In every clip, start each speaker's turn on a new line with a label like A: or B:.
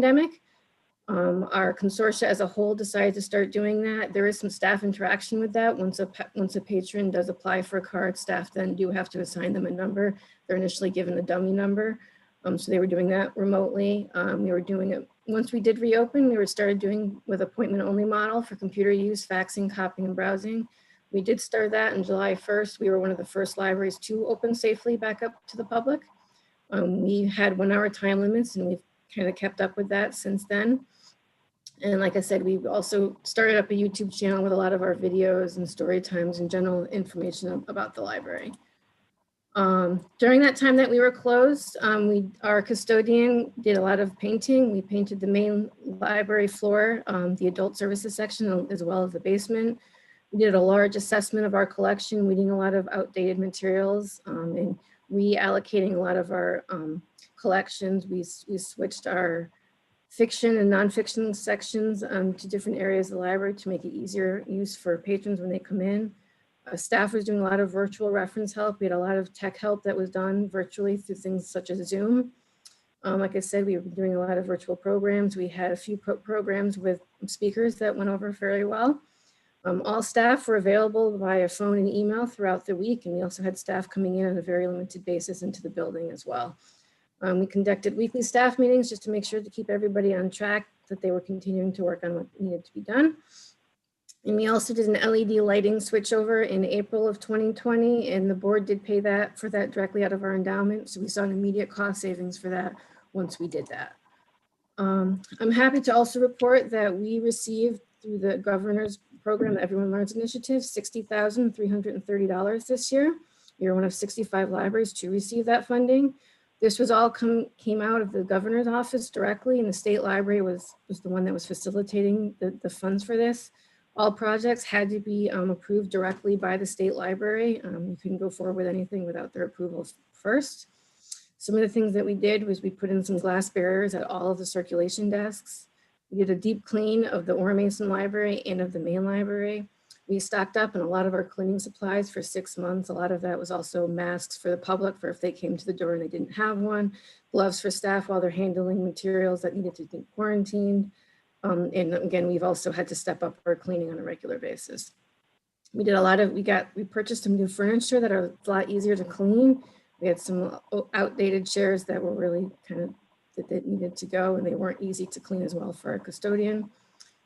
A: pre-pandemic. Our consortia as a whole decided to start doing that. There is some staff interaction with that. Once a patron does apply for a card, staff then do have to assign them a number. They're initially given a dummy number. So they were doing that remotely. We were doing it, once we did reopen, we started doing with appointment only model for computer use, faxing, copying, and browsing. We did start that on July 1st. We were one of the first libraries to open safely back up to the public. We had 1 hour time limits, and we've kind of kept up with that since then. And like I said, we've also started up a YouTube channel with a lot of our videos and story times and general information about the library. During that time that we were closed, our custodian did a lot of painting. We painted the main library floor, the adult services section, as well as the basement. We did a large assessment of our collection, weeding a lot of outdated materials and reallocating a lot of our collections. We switched our fiction and nonfiction sections to different areas of the library to make it easier use for patrons when they come in. Staff was doing a lot of virtual reference help. We had a lot of tech help that was done virtually through things such as Zoom. Like I said, we were doing a lot of virtual programs. We had a few programs with speakers that went over very well. All staff were available via phone and email throughout the week, and we also had staff coming in on a very limited basis into the building as well. We conducted weekly staff meetings just to make sure to keep everybody on track, that they were continuing to work on what needed to be done. And we also did an LED lighting switchover in April of 2020, and the board did pay for that directly out of our endowment. So we saw an immediate cost savings for that once we did that. I'm happy to also report that we received through the governor's program, the Everyone Learns Initiative, $60,330 this year. We are one of 65 libraries to receive that funding. This was all came out of the governor's office directly, and the state library was the one that was facilitating the funds for this. All projects had to be approved directly by the state library. You couldn't go forward with anything without their approval first. Some of the things that we did was we put in some glass barriers at all of the circulation desks. We did a deep clean of the Orr Mason Library and of the main library. We stocked up on a lot of our cleaning supplies for 6 months. A lot of that was also masks for the public for if they came to the door and they didn't have one, gloves for staff while they're handling materials that needed to be quarantined. And again, we've also had to step up our cleaning on a regular basis. We did a lot of, we purchased some new furniture that are a lot easier to clean. We had some outdated chairs that were really kind of, that needed to go, and they weren't easy to clean as well for our custodian.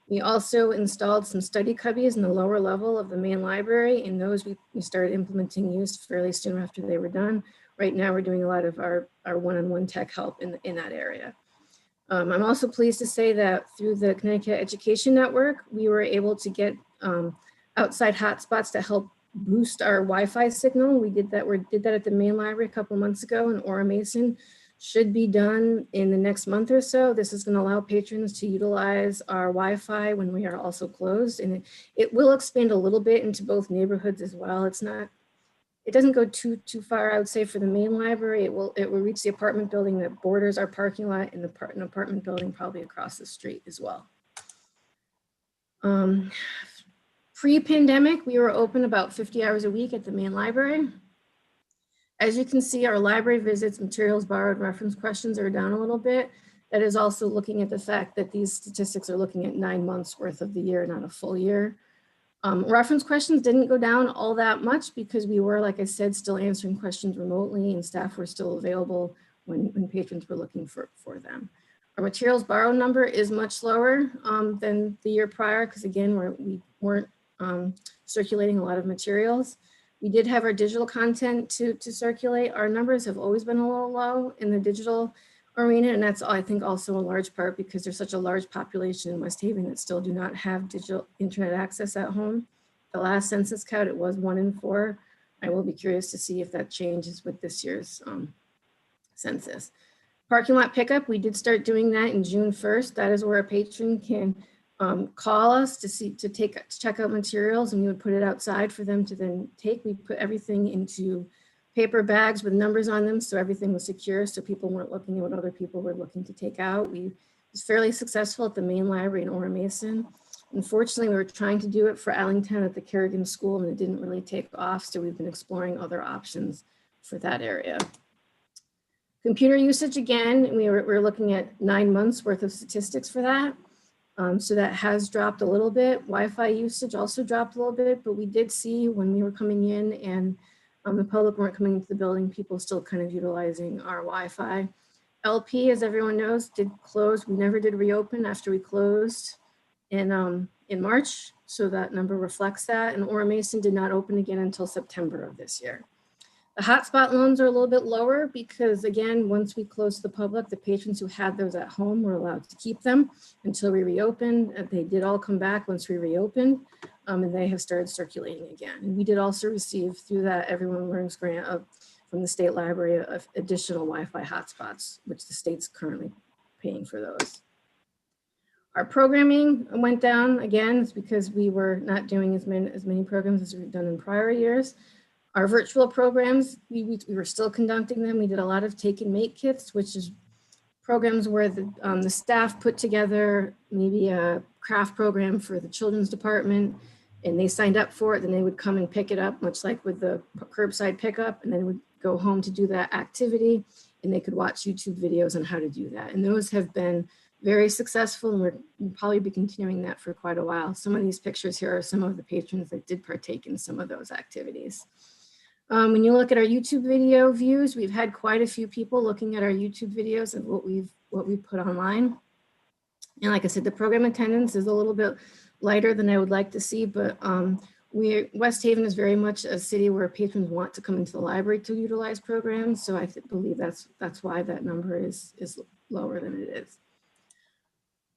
A: We also installed some study cubbies in the lower level of the main library, and those we started implementing use fairly soon after they were done. Right now we're doing a lot of our one-on-one tech help in that area. I'm also pleased to say that through the Connecticut Education Network, we were able to get outside hotspots to help boost our Wi-Fi signal. We did that at the main library a couple months ago, and Orr Mason should be done in the next month or so. This is going to allow patrons to utilize our Wi-Fi when we are also closed, and it will expand a little bit into both neighborhoods as well. It doesn't go too far, I would say, for the main library. It will reach the apartment building that borders our parking lot, and an apartment building probably across the street as well. Pre-pandemic, we were open about 50 hours a week at the main library. As you can see, our library visits, materials borrowed, reference questions are down a little bit. That is also looking at the fact that these statistics are looking at 9 months worth of the year, not a full year. Reference questions didn't go down all that much because we were, like I said, still answering questions remotely, and staff were still available when patrons were looking for them. Our materials borrowed number is much lower than the year prior because, again, we weren't circulating a lot of materials. We did have our digital content to circulate. Our numbers have always been a little low in the digital arena, and that's, I think, also a large part because there's such a large population in West Haven that still do not have digital internet access at home. The last census count, it was 1 in 4. I will be curious to see if that changes with this year's census. Parking lot pickup, we did start doing that in June 1st. That is where a patron can call us to check out materials, and we would put it outside for them to then take. We put everything into paper bags with numbers on them, so everything was secure, so people weren't looking at what other people were looking to take out. We was fairly successful at the main library in Orr Mason. Unfortunately, we were trying to do it for Allington at the Kerrigan School, and it didn't really take off, so we've been exploring other options for that area. Computer usage, again, we're looking at 9 months worth of statistics for that. So that has dropped a little bit. Wi-Fi usage also dropped a little bit, but we did see when we were coming in and the public weren't coming into the building, people still kind of utilizing our Wi-Fi. LP, as everyone knows, did close. We never did reopen after we closed in March. So that number reflects that. And Orem Mason did not open again until September of this year. The hotspot loans are a little bit lower because, again, once we closed to the public, the patrons who had those at home were allowed to keep them until we reopened. They did all come back once we reopened, and they have started circulating again. And we did also receive through that Everyone Learns grant from the state library of additional Wi-Fi hotspots, which the state's currently paying for those. Our programming went down again. It's because we were not doing as many programs as we've done in prior years. Our virtual programs, we were still conducting them. We did a lot of take and make kits, which is programs where the staff put together maybe a craft program for the children's department and they signed up for it. Then they would come and pick it up, much like with the curbside pickup, and then would go home to do that activity and they could watch YouTube videos on how to do that. And those have been very successful and we'll probably be continuing that for quite a while. Some of these pictures here are some of the patrons that did partake in some of those activities. When you look at our YouTube video views, we've had quite a few people looking at our YouTube videos and what we put online. And like I said, the program attendance is a little bit lighter than I would like to see, but West Haven is very much a city where patrons want to come into the library to utilize programs. So I believe that's why that number is lower than it is.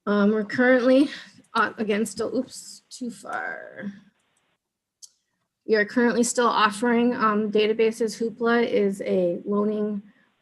A: We're currently, again, still, oops, too far. We are currently still offering databases. Hoopla is a loaning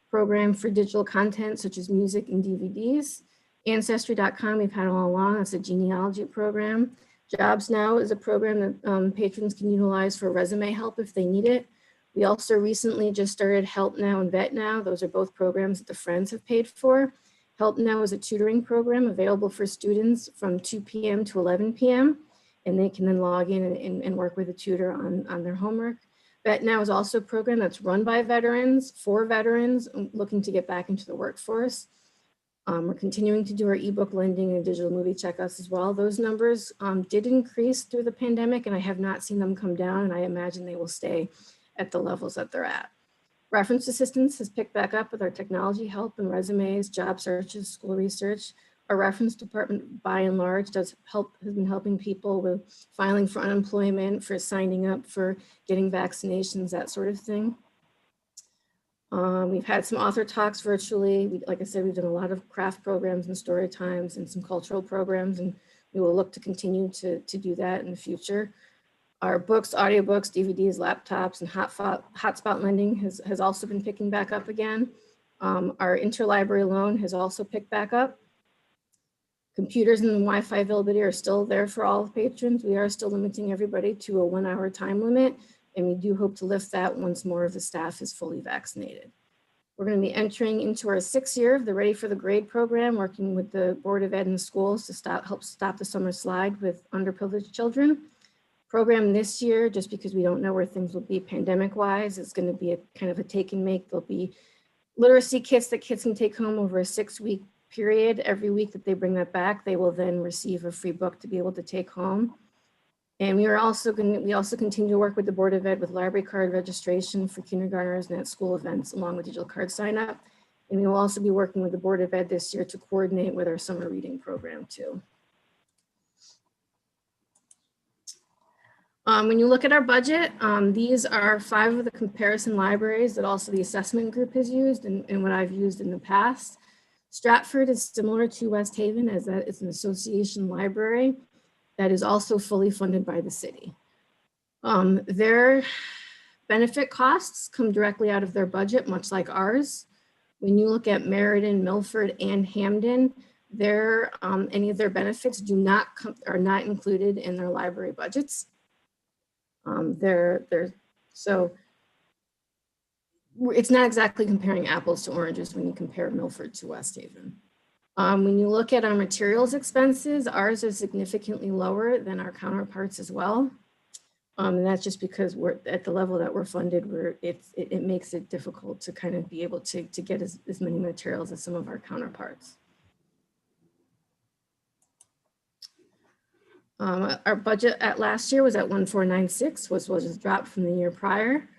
A: program for digital content such as music and DVDs. Ancestry.com we've had all along. That's a genealogy program. Jobs Now is a program that patrons can utilize for resume help if they need it. We also recently just started Help Now and Vet Now. Those are both programs that the Friends have paid for. Help Now is a tutoring program available for students from 2 p.m. to 11 p.m. and they can then log in and work with a tutor on their homework. Vet Now is also a program that's run by veterans, for veterans looking to get back into the workforce. We're continuing to do our ebook lending and digital movie checkouts as well. Those numbers did increase through the pandemic and I have not seen them come down, and I imagine they will stay at the levels that they're at. Reference assistance has picked back up with our technology help and resumes, job searches, school research. Our reference department, by and large, has been helping people with filing for unemployment, for signing up, for getting vaccinations, that sort of thing. We've had some author talks virtually. Like I said, we've done a lot of craft programs and story times and some cultural programs, and we will look to continue to do that in the future. Our books, audiobooks, DVDs, laptops, and hotspot lending has also been picking back up again. Our interlibrary loan has also picked back up. Computers and Wi-Fi availability are still there for all patrons. We are still limiting everybody to a 1-hour time limit, and we do hope to lift that once more of the staff is fully vaccinated. We're going to be entering into our 6th year of the Ready for the Grade program, working with the Board of Ed and schools to help stop the summer slide with underprivileged children. Program this year, just because we don't know where things will be pandemic-wise, is going to be a kind of a take and make. There'll be literacy kits that kids can take home over a 6-week period. Every week that they bring that back, they will then receive a free book to be able to take home. And we also continue to work with the Board of Ed with library card registration for kindergartners and at school events, along with digital card sign up. And we will also be working with the Board of Ed this year to coordinate with our summer reading program too. When you look at our budget, these are 5 of the comparison libraries that also the assessment group has used and what I've used in the past. Stratford is similar to West Haven, as that it's an association library that is also fully funded by the city. Their benefit costs come directly out of their budget, much like ours. When you look at Meriden, Milford, and Hamden, any of their benefits are not included in their library budgets. So it's not exactly comparing apples to oranges when you compare Milford to West Haven. When you look at our materials expenses, ours is significantly lower than our counterparts as well. And that's just because we're at the level that we're funded, it makes it difficult to kind of be able to get as many materials as some of our counterparts. Our budget at last year was at 1496, was a drop from the year prior.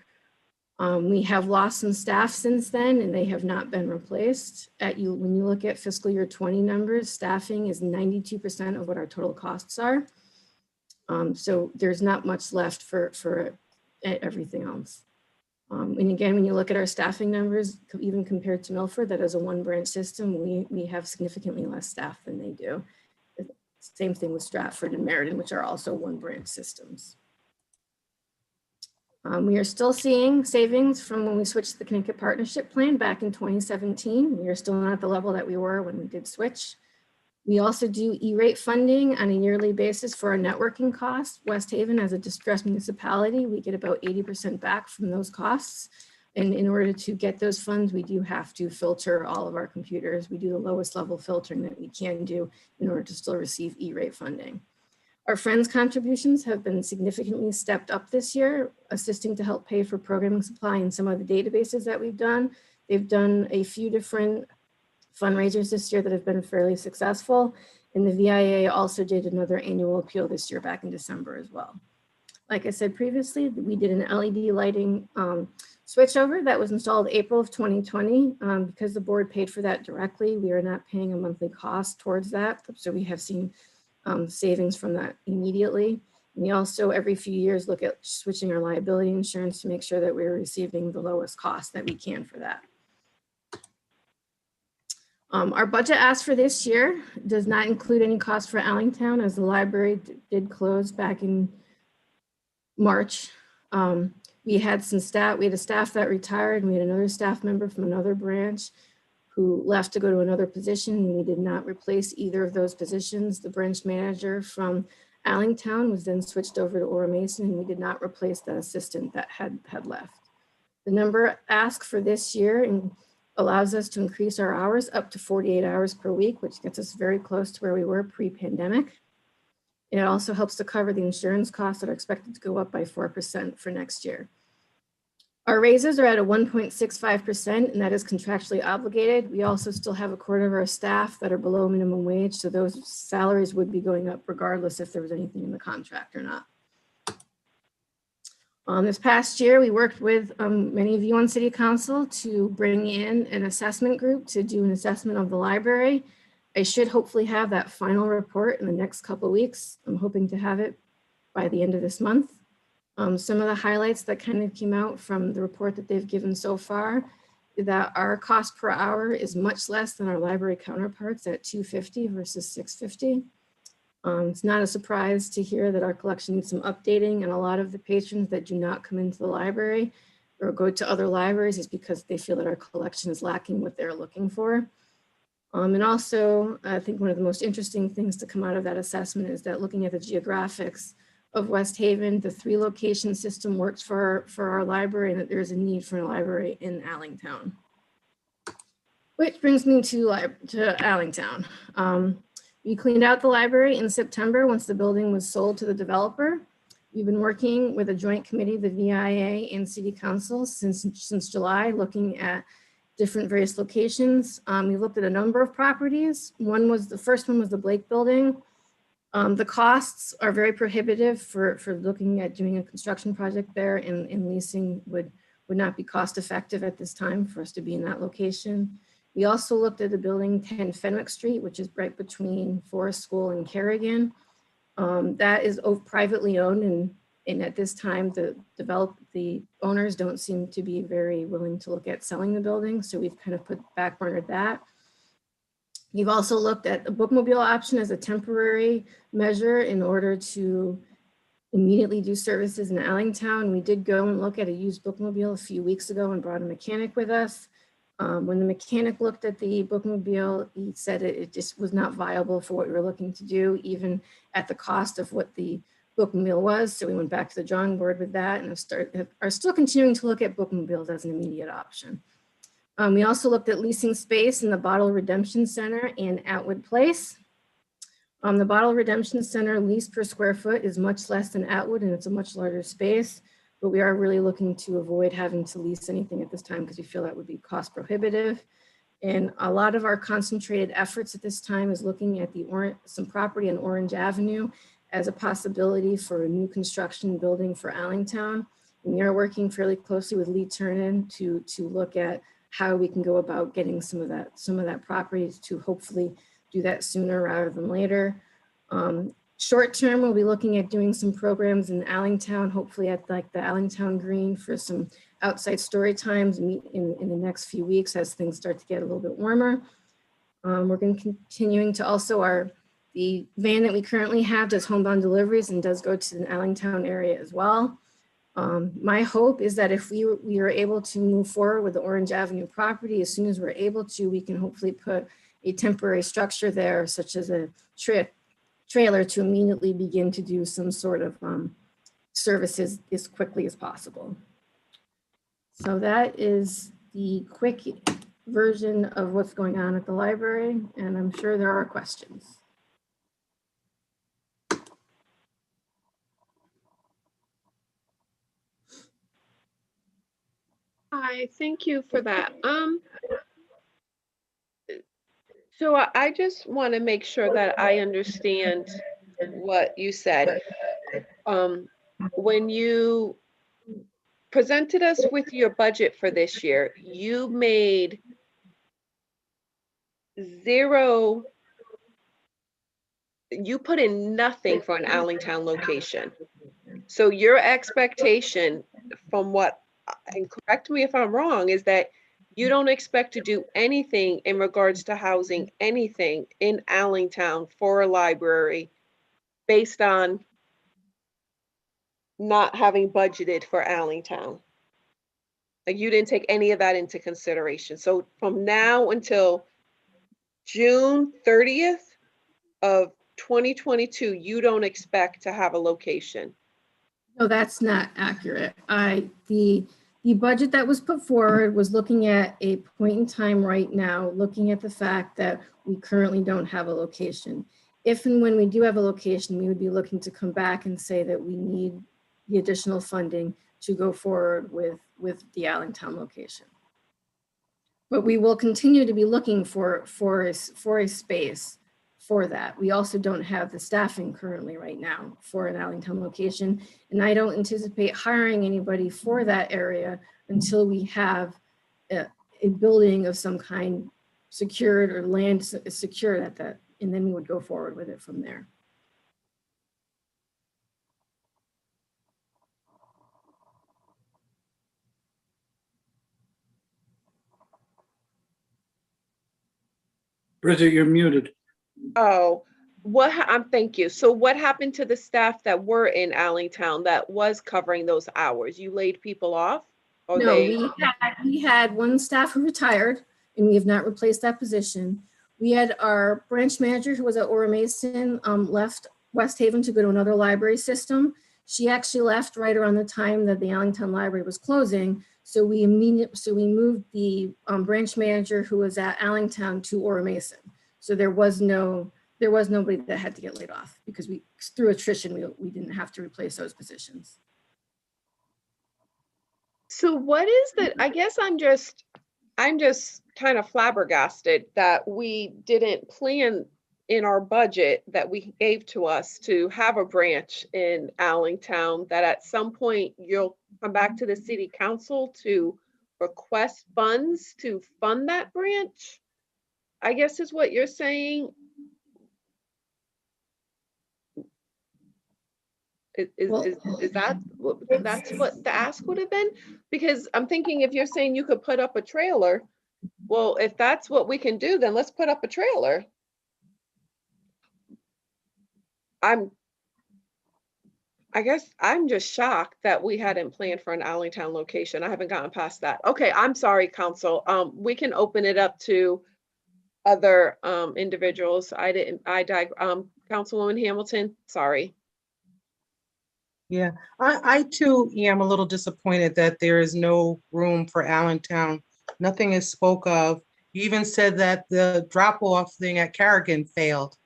A: We have lost some staff since then, and they have not been replaced. When you look at fiscal year 20 numbers, staffing is 92% of what our total costs are. So there's not much left for everything else. And again, when you look at our staffing numbers, even compared to Milford, that is a one branch system, we have significantly less staff than they do. Same thing with Stratford and Meriden, which are also one branch systems. We are still seeing savings from when we switched to the Connecticut Partnership Plan back in 2017. We are still not at the level that we were when we did switch. We also do E-rate funding on a yearly basis for our networking costs. West Haven, as a distressed municipality, we get about 80% back from those costs. And in order to get those funds, we do have to filter all of our computers. We do the lowest level filtering that we can do in order to still receive E-rate funding. Our Friends contributions have been significantly stepped up this year, assisting to help pay for programming supply and some of the databases that we've done. They've done a few different fundraisers this year that have been fairly successful. And the VIA also did another annual appeal this year back in December as well. Like I said previously, we did an LED lighting switchover that was installed April of 2020. Because the board paid for that directly, we are not paying a monthly cost towards that. So we have seen savings from that immediately. We also, every few years, look at switching our liability insurance to make sure that we're receiving the lowest cost that we can for that. Our budget ask for this year does not include any cost for Allentown, as the library did close back in March. We had some staff, we had a staff that retired, and we had another staff member from another branch who left to go to another position, and we did not replace either of those positions. The branch manager from Allentown was then switched over to Ora Mason, and we did not replace that assistant that had left. The number asked for this year and allows us to increase our hours up to 48 hours per week, which gets us very close to where we were pre-pandemic. It also helps to cover the insurance costs that are expected to go up by 4% for next year. Our raises are at a 1.65%, and that is contractually obligated. We also still have a quarter of our staff that are below minimum wage, so those salaries would be going up regardless if there was anything in the contract or not. This past year, we worked with many of you on City Council to bring in an assessment group to do an assessment of the library. I should hopefully have that final report in the next couple of weeks. I'm hoping to have it by the end of this month. Some of the highlights that kind of came out from the report that they've given so far, that our cost per hour is much less than our library counterparts at $250 versus $650. It's not a surprise to hear that our collection needs some updating, and a lot of the patrons that do not come into the library or go to other libraries is because they feel that our collection is lacking what they're looking for. And also, I think one of the most interesting things to come out of that assessment is that looking at the geographics of West Haven, the 3-location system works for our library, and that there's a need for a library in Allentown. Which brings me to Allentown. We cleaned out the library in September once the building was sold to the developer. We've been working with a joint committee, the VIA and City Council, since July, looking at different various locations. We looked at a number of properties. The first one was the Blake Building. The costs are very prohibitive for looking at doing a construction project there, and leasing would not be cost effective at this time for us to be in that location. We also looked at the building 10 Fenwick Street, which is right between Forest School and Kerrigan. That is privately owned, and at this time, the owners don't seem to be very willing to look at selling the building, so we've kind of backburnered that. We've also looked at the bookmobile option as a temporary measure in order to immediately do services in Allentown. We did go and look at a used bookmobile a few weeks ago and brought a mechanic with us. When the mechanic looked at the bookmobile, he said it just was not viable for what we were looking to do, even at the cost of what the bookmobile was. So we went back to the drawing board with that and are still continuing to look at bookmobiles as an immediate option. We also looked at leasing space in the Bottle Redemption Center and Atwood Place. The Bottle Redemption Center lease per square foot is much less than Atwood, and it's a much larger space, but we are really looking to avoid having to lease anything at this time because we feel that would be cost prohibitive. And a lot of our concentrated efforts at this time is looking at some property on Orange Avenue as a possibility for a new construction building for Allentown. And we are working fairly closely with Lee Turnin to look at how we can go about getting some of that property to hopefully do that sooner rather than later. Short term, we'll be looking at doing some programs in Allentown, hopefully at like the Allentown Green for some outside story times in the next few weeks as things start to get a little bit warmer. We're going to continuing to also the van that we currently have does homebound deliveries and does go to the Allentown area as well. My hope is that if we are able to move forward with the Orange Avenue property, as soon as we're able to, we can hopefully put a temporary structure there, such as a trailer to immediately begin to do some sort of services as quickly as possible. So that is the quick version of what's going on at the library, and I'm sure there are questions.
B: Hi, thank you for that. So I just want to make sure that I understand what you said. When you presented us with your budget for this year, you made zero, you put in nothing for an Allentown location. So your expectation from what, and correct me if I'm wrong, is that you don't expect to do anything in regards to housing anything in Allentown for a library based on not having budgeted for Allentown. Like you didn't take any of that into consideration. So from now until June 30th of 2022, you don't expect to have a location.
A: No, that's not accurate. The budget that was put forward was looking at a point in time right now, looking at the fact that we currently don't have a location. If and when we do have a location, we would be looking to come back and say that we need the additional funding to go forward with the Allentown location. But we will continue to be looking for a space for that. We also don't have the staffing currently right now for an Allentown location. And I don't anticipate hiring anybody for that area until we have a building of some kind secured or land secured at that. And then we would go forward with it from there.
C: Bridget, you're muted.
B: Oh, thank you. So what happened to the staff that were in Allentown that was covering those hours? You laid people off? Or
A: no, we had one staff who retired and we have not replaced that position. We had our branch manager who was at Ora Mason left West Haven to go to another library system. She actually left right around the time that the Allentown library was closing. So we moved the branch manager who was at Allentown to Ora Mason. So there was nobody that had to get laid off because through attrition, we didn't have to replace those positions.
B: So what is that? I guess I'm just kind of flabbergasted that we didn't plan in our budget that we gave to us to have a branch in Allentown, that at some point you'll come back to the city council to request funds to fund that branch, I guess is what you're saying. Is that's what the ask would have been? Because I'm thinking if you're saying you could put up a trailer, well, if that's what we can do, then let's put up a trailer. I guess I'm just shocked that we hadn't planned for an Allentown location. I haven't gotten past that. Okay, I'm sorry, council. We can open it up to other individuals. Councilwoman Hamilton, sorry.
D: Yeah, I too am a little disappointed that there is no room for Allentown. Nothing is spoke of. You even said that the drop-off thing at Carrigan failed.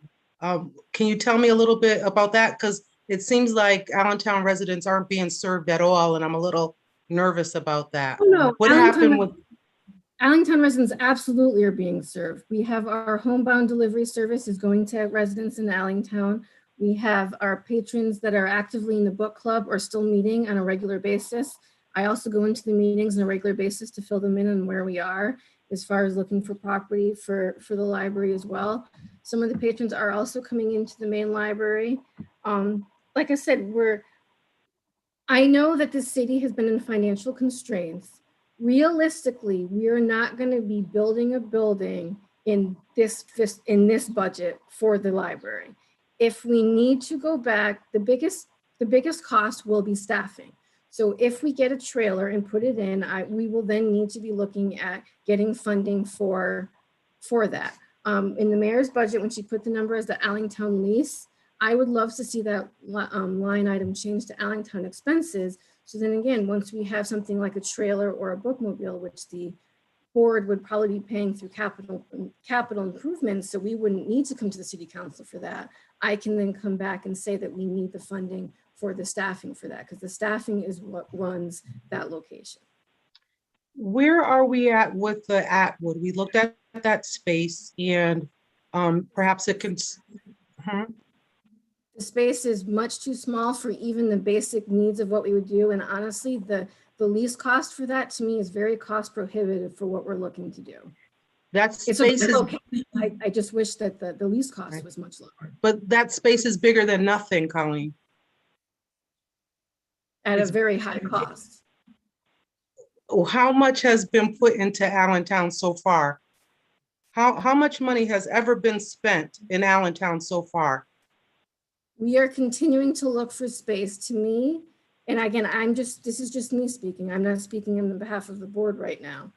D: Can you tell me a little bit about that? Because it seems like Allentown residents aren't being served at all, and I'm a little nervous about that.
A: Oh, no,
D: What happened with,
A: Allentown residents absolutely are being served. We have our homebound delivery service is going to residents in Allentown. We have our patrons that are actively in the book club or still meeting on a regular basis. I also go into the meetings on a regular basis to fill them in on where we are as far as looking for property for the library as well. Some of the patrons are also coming into the main library. Like I said, I know that the city has been in financial constraints. Realistically, we are not going to be building a building in this budget for the library. If we need to go back, the biggest cost will be staffing. So if we get a trailer and put it in, we will then need to be looking at getting funding for that. In the mayor's budget, when she put the number as the Allentown lease, I would love to see that line item changed to Allentown expenses. So then again, once we have something like a trailer or a bookmobile, which the board would probably be paying through capital improvements, so we wouldn't need to come to the city council for that. I can then come back and say that we need the funding for the staffing for that, because the staffing is what runs that location.
D: where are we at with the Atwood? We looked at that space and perhaps it can,
A: The space is much too small for even the basic needs of what we would do. And honestly, the lease cost for that to me is very cost prohibitive for what we're looking to do.
D: that
A: It's
D: space is,
A: okay. I just wish that the lease cost was much lower
D: but that space is bigger than nothing, Colleen.
A: at a very high cost.
D: How much has been put into Allentown so far? How much money has ever been spent in Allentown so far?
A: We are continuing to look for space. To me, and again, this is just me speaking. I'm not speaking on behalf of the board right now.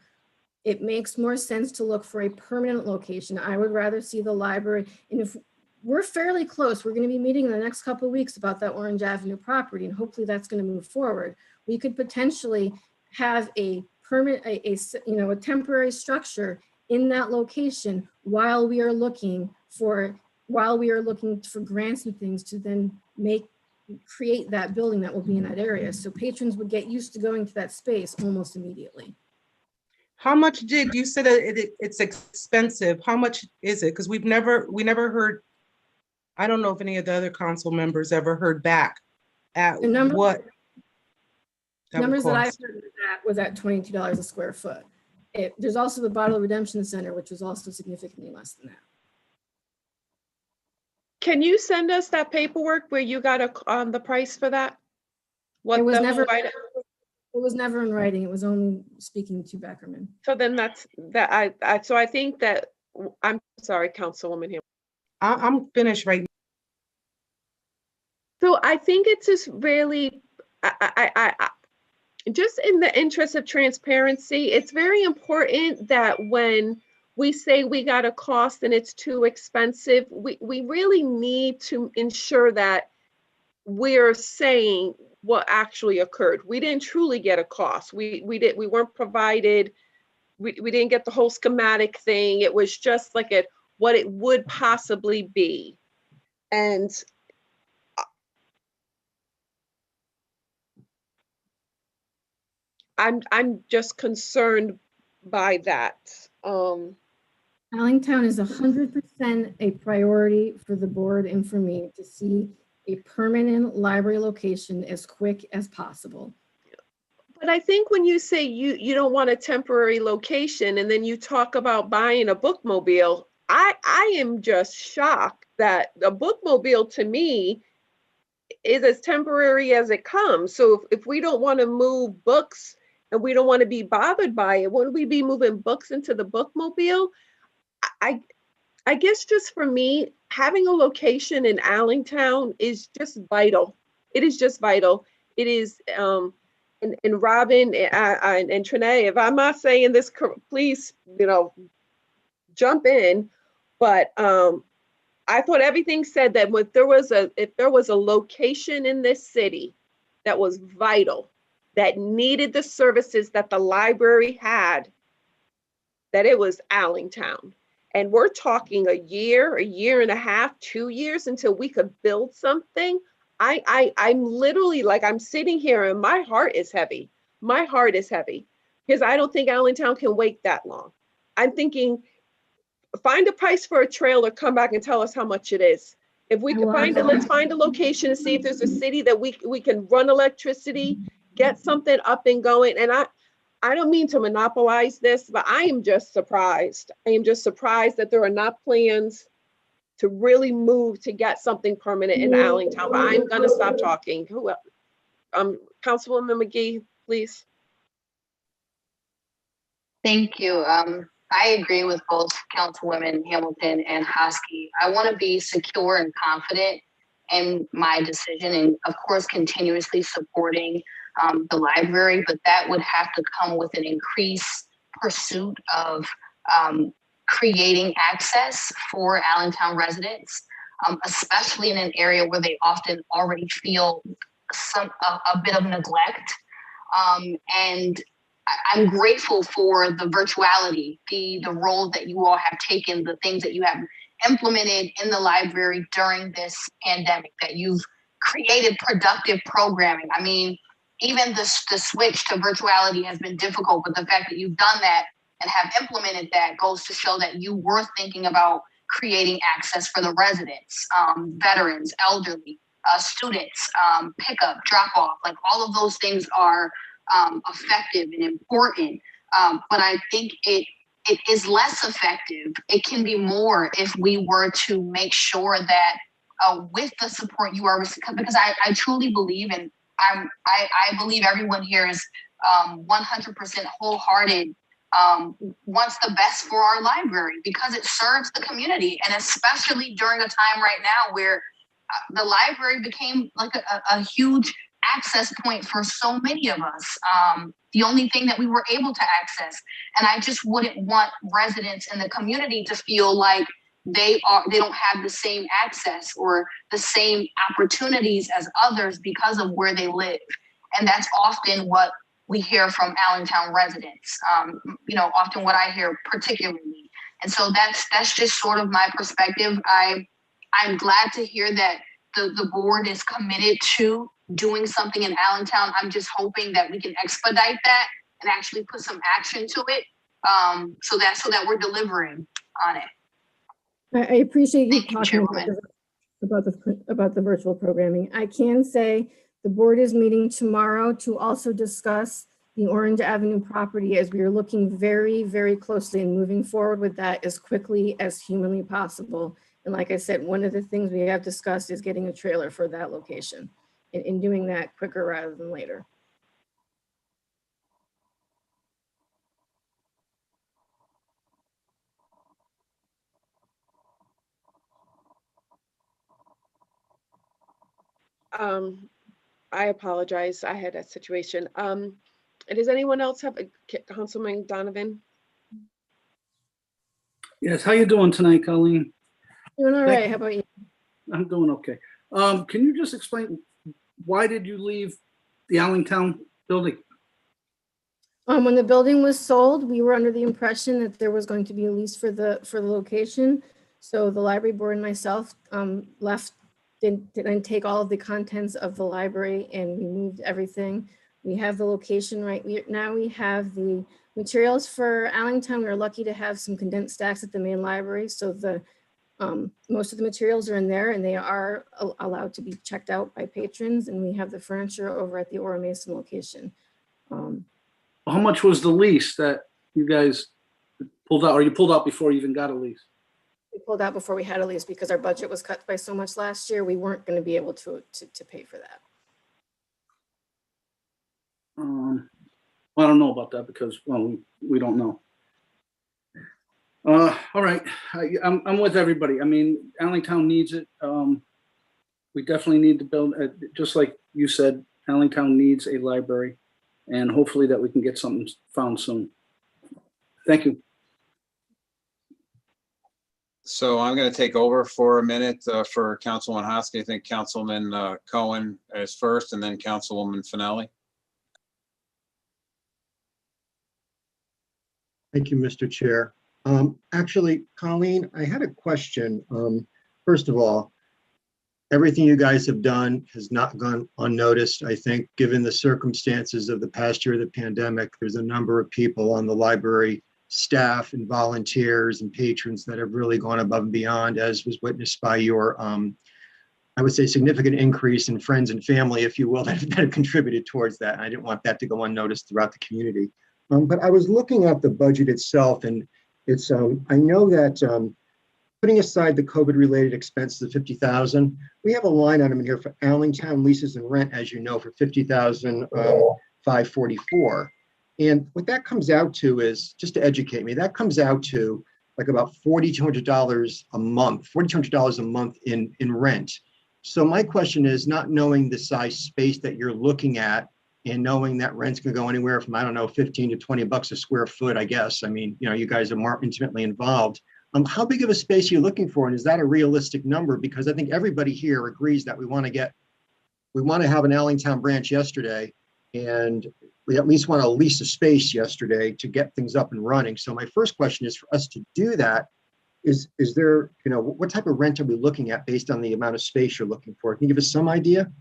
A: It makes more sense to look for a permanent location. I would rather see the library. And if we're fairly close, we're going to be meeting in the next couple of weeks about that Orange Avenue property, and hopefully that's going to move forward. We could potentially have a permanent, a temporary structure in that location while we are looking for grants and things to then create that building that will be in that area. So patrons would get used to going to that space almost immediately.
D: How much did you said it's expensive? How much is it? Because we never heard. I don't know if any of the other council members ever heard back at
A: The number,
D: what
A: numbers that I
D: cost.
A: heard was at $22 a square foot. There's also the Bottle Redemption Center, which was also significantly less than that.
B: Can you send us that paperwork where you got the price for that?
A: It was never in writing. It was only speaking to Beckerman.
B: So then so I think that, I'm sorry, Councilwoman here.
D: I'm finished right now.
B: So I think it's just really, just in the interest of transparency, it's very important that when we say we got a cost and it's too expensive, we really need to ensure that we're saying what actually occurred. We didn't truly get a cost. We weren't provided, we didn't get the whole schematic thing. It was just like what it would possibly be. And I'm just concerned by that.
A: Allentown is 100% a priority for the board and for me to see a permanent library location as quick as possible.
B: But I think when you say you don't want a temporary location and then you talk about buying a bookmobile, I am just shocked that a bookmobile to me is as temporary as it comes. So if we don't want to move books and we don't want to be bothered by it, wouldn't we be moving books into the bookmobile? I guess just for me, having a location in Allentown is just vital. It is just vital. It is, and Robin and Trinae, if I'm not saying this, please, jump in. But I thought everything said that if there was a location in this city that was vital, that needed the services that the library had, that it was Allentown. and we're talking a year and a half, 2 years until we could build something. I'm literally like, I'm sitting here and my heart is heavy. My heart is heavy because I don't think Allentown can wait that long. I'm thinking, find a price for a trailer, come back and tell us how much it is. If we can find it, let's find a location and see if there's a city that we can run electricity, get something up and going. And I don't mean to monopolize this, but I am just surprised. I am just surprised that there are not plans to really move to get something permanent in Allentown. But I'm gonna stop talking. Who else? Councilwoman McGee, please.
C: Thank you. I agree with both Councilwomen Hamilton and Hosky. I want to be secure and confident in my decision, and of course, continuously supporting the library, but that would have to come with an increased pursuit of creating access for Allentown residents, especially in an area where they often already feel a bit of neglect. And I'm grateful for the virtuality, the role that you all have taken, the things that you have implemented in the library during this pandemic, that you've created productive programming. I mean, even the switch to virtuality has been difficult, but the fact that you've done that and have implemented that goes to show that you were thinking about creating access for the residents, veterans, elderly, students, pickup, drop off, like all of those things are effective and important. But I think it is less effective. It can be more if we were to make sure that with the support you are receiving, because I truly believe, and I believe everyone here is 100% wholehearted, wants the best for our library because it serves the community, and especially during a time right now where the library became like a huge access point for so many of us. The only thing that we were able to access, and I just wouldn't want residents in the community to feel like they don't have the same access or the same opportunities as others because of where they live. And that's often what we hear from Allentown residents, often what I hear particularly. And so that's just sort of my perspective. I'm glad to hear that the board is committed to doing something in Allentown. I'm just hoping that we can expedite that and actually put some action to it, so that we're delivering on it.
A: I appreciate you
C: Thank you,
A: talking
C: Chairwoman.
A: about the virtual programming. I can say the board is meeting tomorrow to also discuss the Orange Avenue property, as we are looking very, very closely and moving forward with that as quickly as humanly possible. And like I said, one of the things we have discussed is getting a trailer for that location and doing that quicker rather than later.
B: I apologize. I had that situation. Does anyone else have Councilman Donovan?
E: Yes, how you doing tonight, Colleen?
A: Doing all right. How about you?
E: I'm doing okay. Can you just explain, why did you leave the Allentown building?
A: When the building was sold, we were under the impression that there was going to be a lease for the location. So the library board and myself left, didn't take all of the contents of the library, and we moved everything. We have the location right now. We have the materials for Allentown. We are lucky to have some condensed stacks at the main library. So the most of the materials are in there, and they are allowed to be checked out by patrons. And we have the furniture over at the Ora Mason location.
E: How much was the lease that you guys pulled out, or you pulled out before you even got a lease?
A: We pulled out before we had a lease because our budget was cut by so much last year. We weren't going to be able to pay for that.
E: I don't know about that because, well, we don't know. All right, I'm with everybody. I mean, Allentown needs it. We definitely need to build, just like you said, Allentown needs a library, and hopefully that we can get something found soon. Thank you.
F: So I'm going to take over for a minute for Councilwoman Hosky. I think Councilman Cohen is first, and then Councilwoman Finelli.
G: Thank you, Mr. Chair. Actually, Colleen, I had a question. First of all, everything you guys have done has not gone unnoticed. I think, given the circumstances of the past year of the pandemic, there's a number of people on the library staff and volunteers and patrons that have really gone above and beyond, as was witnessed by your, I would say, significant increase in friends and family, if you will, that have contributed towards that. I didn't want that to go unnoticed throughout the community. But I was looking at the budget itself, and it's, I know that putting aside the COVID-related expenses of $50,000, we have a line item in here for Allentown leases and rent, as you know, for $50,544. And what that comes out to is, just to educate me, that comes out to like about $4,200 a month, $4,200 a month in rent. So my question is, not knowing the size space that you're looking at and knowing that rent's gonna go anywhere from, I don't know, 15 to 20 bucks a square foot, I guess. I mean, you know, you guys are more intimately involved. How big of a space are you looking for? And is that a realistic number? Because I think everybody here agrees that we want to have an Allentown branch yesterday, and we at least want to lease a space yesterday to get things up and running. So my first question is, for us to do that, is there, you know, what type of rent are we looking at based on the amount of space you're looking for? Can you give us some idea?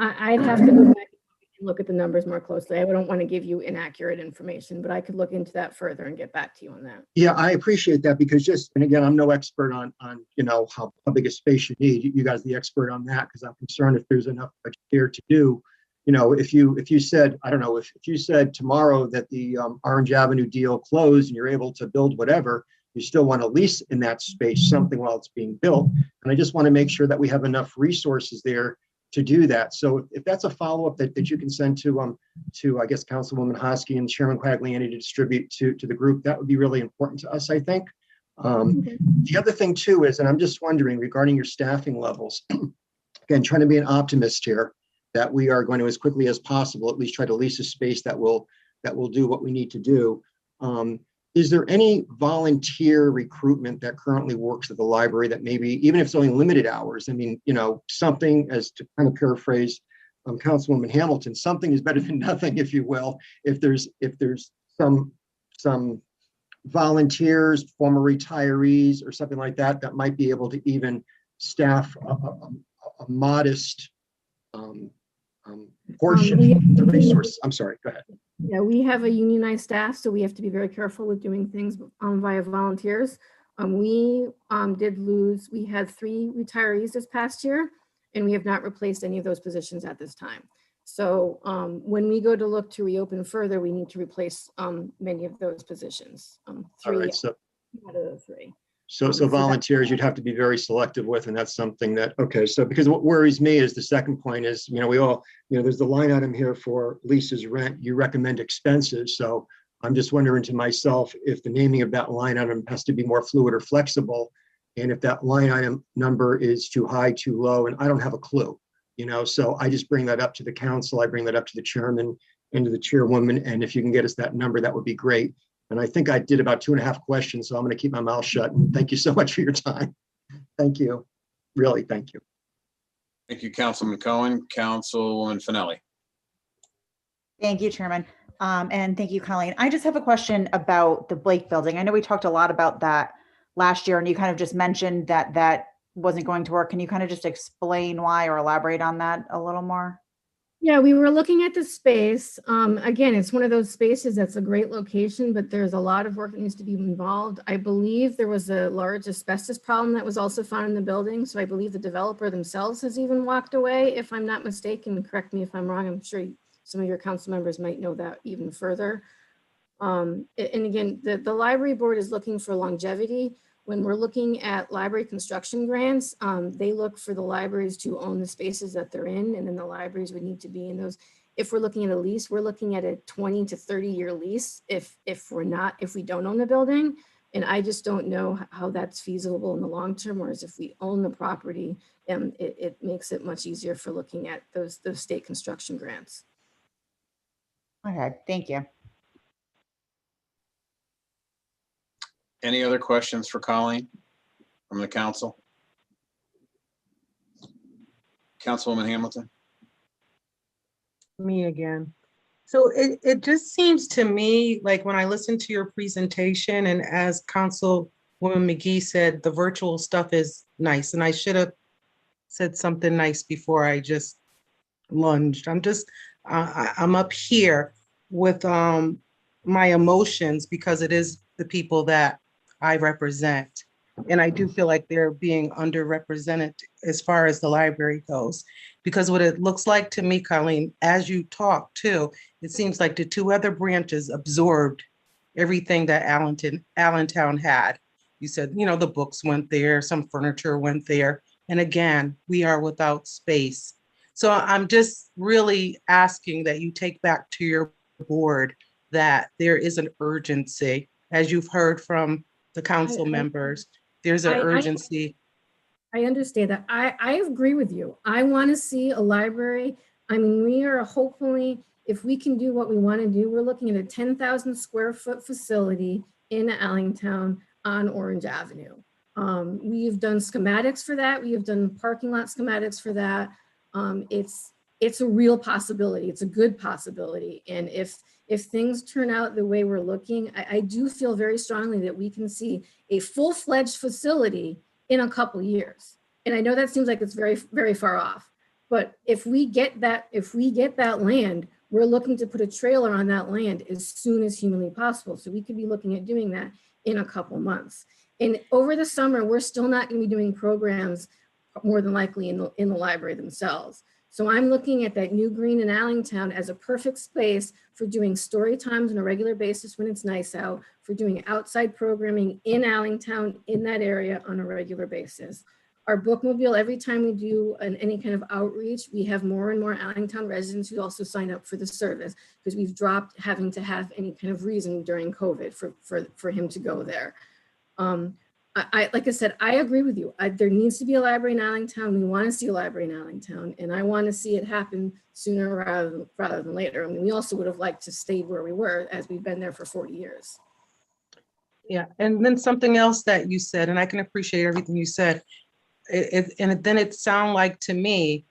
A: I'd have to go back and look at the numbers more closely. I don't want to give you inaccurate information, but I could look into that further and get back to you on that.
G: Yeah, I appreciate that, because and again, I'm no expert on you know, how big a space you need. You guys are the expert on that, because I'm concerned if there's enough there to do. You know, if you said, I don't know, if you said tomorrow that the Orange Avenue deal closed and you're able to build whatever, you still want to lease in that space something while it's being built. And I just want to make sure that we have enough resources there to do that. So if that's a follow-up that you can send to I guess Councilwoman Hosky and Chairman Quagliani to distribute to the group, that would be really important to us, I think. The other thing too is, and I'm just wondering regarding your staffing levels, again, trying to be an optimist here, that we are going to, as quickly as possible, at least try to lease a space that will do what we need to do. Is there any volunteer recruitment that currently works at the library that maybe, even if it's only limited hours, I mean, you know, something, as to kind of paraphrase Councilwoman Hamilton, something is better than nothing, if you will. If there's some volunteers, former retirees or something like that, that might be able to even staff a modest portion of the resources. I'm sorry, go ahead.
A: Yeah, we have a unionized staff, so we have to be very careful with doing things via volunteers. We had 3 retirees this past year, and we have not replaced any of those positions at this time. So when we go to look to reopen further, we need to replace many of those positions. 3
G: right, so,
A: out of the 3.
G: So volunteers you'd have to be very selective with, and that's something that, okay, so because what worries me is the second point is, you know, we all, you know, there's the line item here for leases, rent, you recommend expenses. So I'm just wondering to myself if the naming of that line item has to be more fluid or flexible, and if that line item number is too high, too low, and I don't have a clue, you know, so I just bring that up to the council, I bring that up to the chairman and to the chairwoman, and if you can get us that number, that would be great. And I think I did about 2.5 questions, so I'm going to keep my mouth shut. And thank you so much for your time. Thank you. Really, thank you.
F: Thank you, Councilman Cohen. Councilwoman Finelli.
H: Thank you, Chairman. And thank you, Colleen. I just have a question about the Blake building. I know we talked a lot about that last year, and you kind of just mentioned that that wasn't going to work. Can you kind of just explain why or elaborate on that a little more?
A: Yeah, we were looking at the space. Again, it's one of those spaces that's a great location, but there's a lot of work that needs to be involved. I believe there was a large asbestos problem that was also found in the building. So I believe the developer themselves has even walked away, if I'm not mistaken. Correct me if I'm wrong. I'm sure some of your council members might know that even further. And again, the library board is looking for longevity. When we're looking at library construction grants, they look for the libraries to own the spaces that they're in, and then the libraries would need to be in those. If we're looking at a lease, we're looking at a 20 to 30-year lease if we don't own the building. And I just don't know how that's feasible in the long term, whereas if we own the property, it makes it much easier for looking at those state construction grants.
H: Okay, thank you.
F: Any other questions for Colleen from the council? Councilwoman Hamilton.
D: Me again. So it just seems to me like when I listen to your presentation, and as Councilwoman McGee said, the virtual stuff is nice, and I should have said something nice before I just lunged. I'm up here with my emotions because it is the people that I represent. And I do feel like they're being underrepresented as far as the library goes. Because what it looks like to me, Colleen, as you talk too, it seems like the two other branches absorbed everything that Allentown had. You said, the books went there, some furniture went there. And again, we are without space. So I'm just really asking that you take back to your board that there is an urgency, as you've heard from the council members, there's an urgency.
A: I understand that. I agree with you. I want to see a library. I mean, we are hopefully, if we can do what we want to do, we're looking at a 10,000 square foot facility in Allentown on Orange Avenue. We've done schematics for that. We have done parking lot schematics for that. It's a real possibility. It's a good possibility. And if things turn out the way we're looking, I do feel very strongly that we can see a full-fledged facility in a couple years. And I know that seems like it's very, very far off, but if we get that land, we're looking to put a trailer on that land as soon as humanly possible. So we could be looking at doing that in a couple months. And over the summer, we're still not going to be doing programs more than likely in the library themselves. So I'm looking at that new green in Allentown as a perfect space for doing story times on a regular basis when it's nice out, for doing outside programming in Allentown in that area on a regular basis. Our bookmobile, every time we do any kind of outreach, we have more and more Allentown residents who also sign up for the service because we've dropped having to have any kind of reason during COVID for him to go there. Like I said, I agree with you. There needs to be a library in Allentown. We want to see a library in Allentown, and I want to see it happen sooner rather than later. I mean, we also would have liked to stay where we were as we've been there for 40 years.
D: Yeah, and then something else that you said, and I can appreciate everything you said, and then it sounded like to me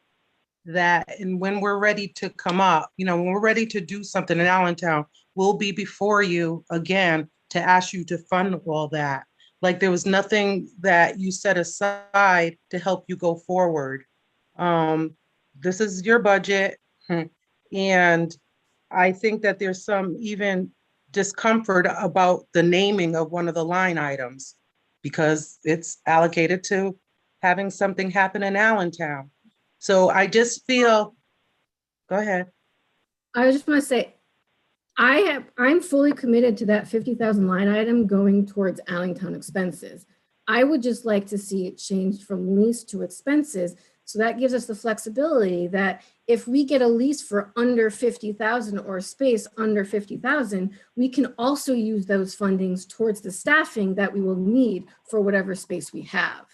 D: that, and when we're ready to come up, when we're ready to do something in Allentown, we'll be before you again to ask you to fund all that. Like there was nothing that you set aside to help you go forward. This is your budget. And I think that there's some even discomfort about the naming of one of the line items because it's allocated to having something happen in Allentown. So I just feel, go ahead.
A: I just want to say, I'm fully committed to that 50,000 line item going towards Allentown expenses. I would just like to see it changed from lease to expenses. So that gives us the flexibility that if we get a lease for under 50,000 or a space under 50,000, we can also use those fundings towards the staffing that we will need for whatever space we have.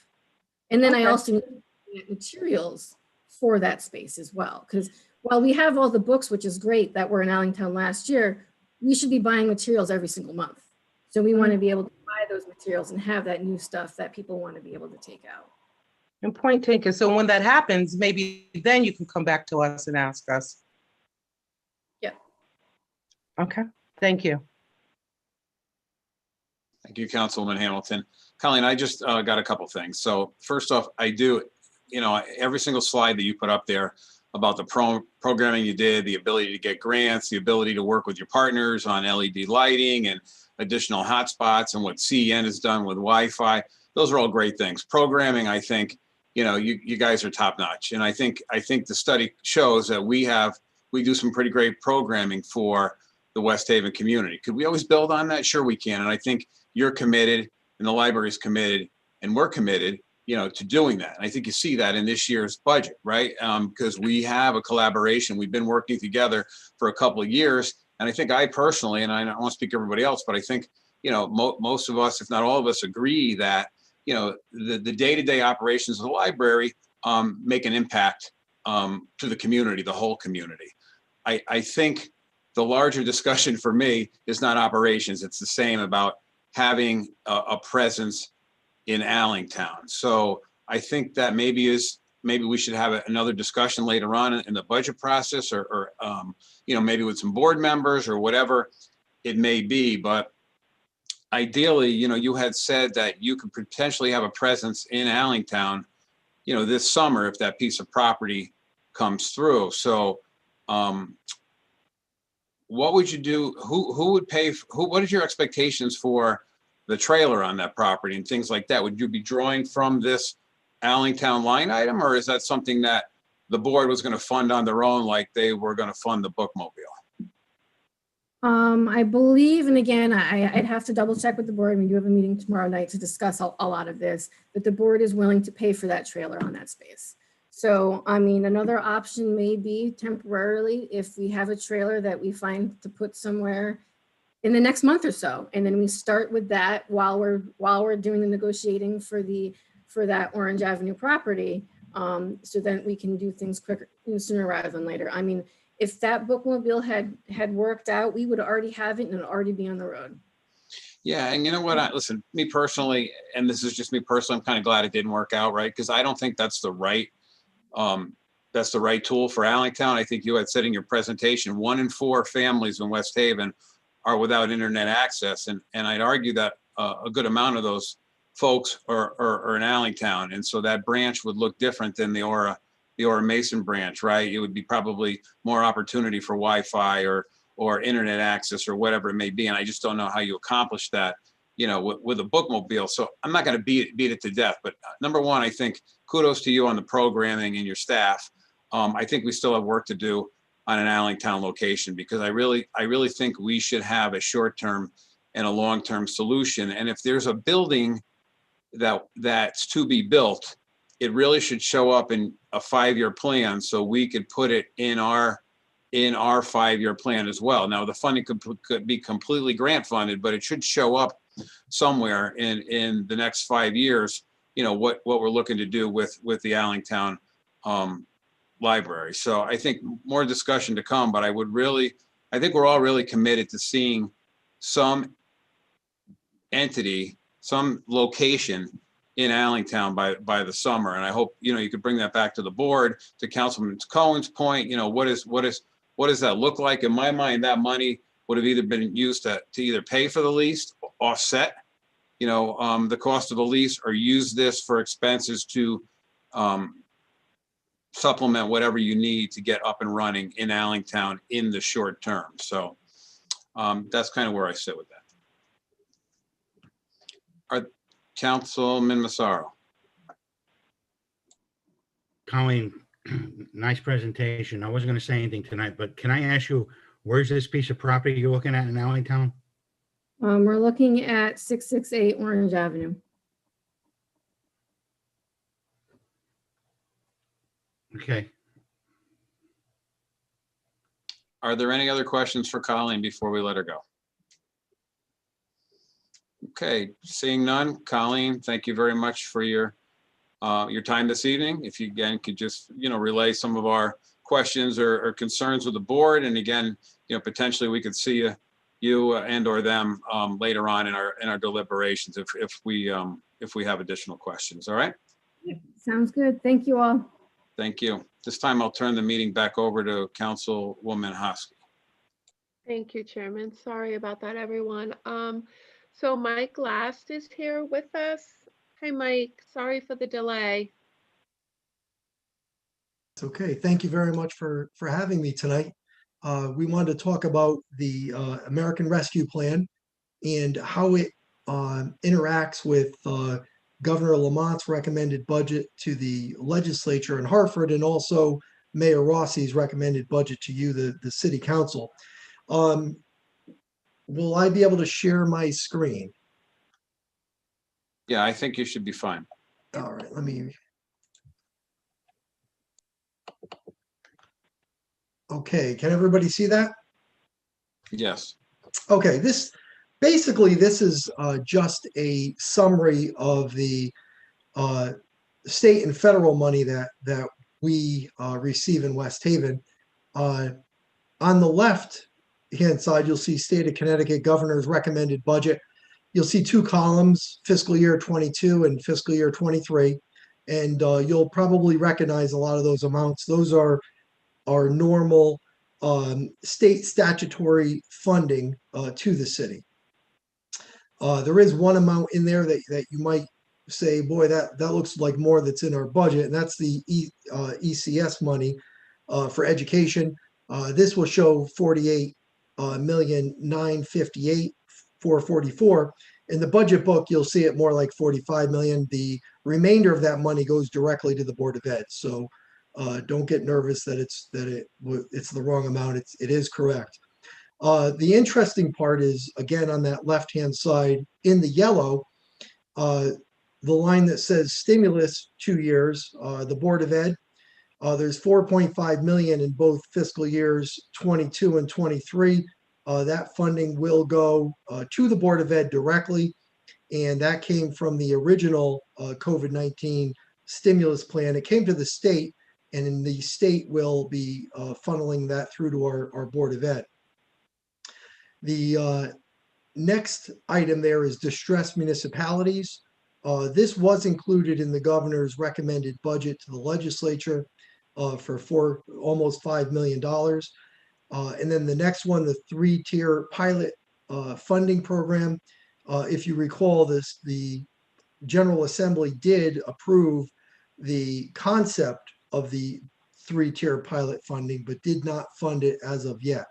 A: And then I also need materials for that space as well. Because while we have all the books, which is great that were in Allentown last year, we should be buying materials every single month. So we want to be able to buy those materials and have that new stuff that people want to be able to take out.
D: And point taken. So when that happens, maybe then you can come back to us and ask us.
A: Yeah.
D: Okay. Thank you.
F: Thank you, Councilwoman Hamilton. Colleen, I just got a couple things. So first off, I do, every single slide that you put up there about the programming you did, the ability to get grants, the ability to work with your partners on LED lighting and additional hotspots and what CEN has done with Wi-Fi. Those are all great things. Programming, I think, you guys are top notch. And I think the study shows that we do some pretty great programming for the West Haven community. Could we always build on that? Sure we can. And I think you're committed and the library's committed and we're committed, to doing that. And I think you see that in this year's budget, right? Because we have a collaboration. We've been working together for a couple of years. And I think I personally, and I don't want to speak to everybody else, but I think, most of us, if not all of us, agree that, the day-to-day operations of the library make an impact to the community, the whole community. I think the larger discussion for me is not operations. It's the same about having a presence in Allentown. So I think that maybe is maybe we should have another discussion later on in the budget process, or maybe with some board members or whatever it may be. But ideally, you had said that you could potentially have a presence in Allentown, this summer if that piece of property comes through. So what would you do? Who would pay? What is your expectations for the trailer on that property and things like that? Would you be drawing from this Allentown line item, or is that something that the board was going to fund on their own, like they were going to fund the bookmobile?
A: I believe, and again, I'd have to double check with the board. We do have a meeting tomorrow night to discuss a lot of this, but the board is willing to pay for that trailer on that space. So, I mean, another option may be temporarily if we have a trailer that we find to put somewhere in the next month or so, and then we start with that while we're doing the negotiating for that Orange Avenue property, so then we can do things quicker, sooner rather than later. I mean, if that bookmobile had worked out, we would already have it and it'd already be on the road.
F: Yeah, and you know what? Listen, me personally, and this is just me personally, I'm kind of glad it didn't work out, right? Because I don't think that's the right tool for Allentown. I think you had said in your presentation, 1 in 4 families in West Haven are without internet access, and I'd argue that a good amount of those folks are in Allentown, and so that branch would look different than the Aura Mason branch, right? It would be probably more opportunity for Wi-Fi or internet access or whatever it may be, and I just don't know how you accomplish that, with a bookmobile. So I'm not going to beat it to death, but number one, I think kudos to you on the programming and your staff. I think we still have work to do on an Allentown location, because I really think we should have a short-term and a long-term solution. And if there's a building that's to be built, it really should show up in a 5-year plan, so we could put it in our 5-year plan as well. Now, the funding could be completely grant funded, but it should show up somewhere in the next 5 years, what we're looking to do with the Allentown library. So I think more discussion to come, but I think we're all really committed to seeing some entity, some location in Allentown by the summer. And I hope, you could bring that back to the board, to Councilman Cohen's point. What does that look like? In my mind, that money would have either been used to either pay for the lease, offset, the cost of the lease, or use this for expenses to supplement whatever you need to get up and running in Allentown in the short term. So that's kind of where I sit with that. Councilman Massaro.
I: Colleen, nice presentation. I wasn't going to say anything tonight, but can I ask you, where's this piece of property you're looking at in Allentown?
A: We're looking at 668 Orange Avenue.
I: Okay.
F: Are there any other questions for Colleen before we let her go? Okay, seeing none. Colleen, thank you very much for your time this evening. If you again could just relay some of our questions or concerns with the board, and again, potentially we could see you and or them later on in our deliberations if we have additional questions. All right.
A: Sounds good. Thank you all.
F: Thank you. This time I'll turn the meeting back over to Councilwoman Hosky.
B: Thank you, Chairman. Sorry about that, everyone. So Mike Last is here with us. Hi, Mike. Sorry for the delay.
J: It's okay. Thank you very much for having me tonight. We wanted to talk about the American Rescue Plan and how it interacts with Governor Lamont's recommended budget to the legislature in Hartford, and also Mayor Rossi's recommended budget to you, the city council. Will I be able to share my screen?
F: Yeah, I think you should be fine.
J: All right, let me. Okay, can everybody see that?
F: Yes.
J: Okay, this is just a summary of the state and federal money that we receive in West Haven. On the left hand side, you'll see State of Connecticut Governor's recommended budget. You'll see 2 columns, fiscal year 22 and fiscal year 23. And you'll probably recognize a lot of those amounts. Those are our normal state statutory funding to the city. There is one amount in there that you might say, boy, that looks like more that's in our budget, and that's the ECS money for education. This will show 48,958,444. In the budget book, you'll see it more like 45 million. The remainder of that money goes directly to the Board of Ed. So don't get nervous that it's the wrong amount. It is correct. The interesting part is, again, on that left-hand side in the yellow, the line that says stimulus 2 years, the Board of Ed, there's 4.5 million in both fiscal years 22 and 23. That funding will go to the Board of Ed directly, and that came from the original COVID-19 stimulus plan. It came to the state, and then the state will be funneling that through to our Board of Ed. The next item there is distressed municipalities. This was included in the governor's recommended budget to the legislature for almost $5 million. And then the next one, the 3-tier pilot funding program. If you recall this, the General Assembly did approve the concept of the 3-tier pilot funding, but did not fund it as of yet.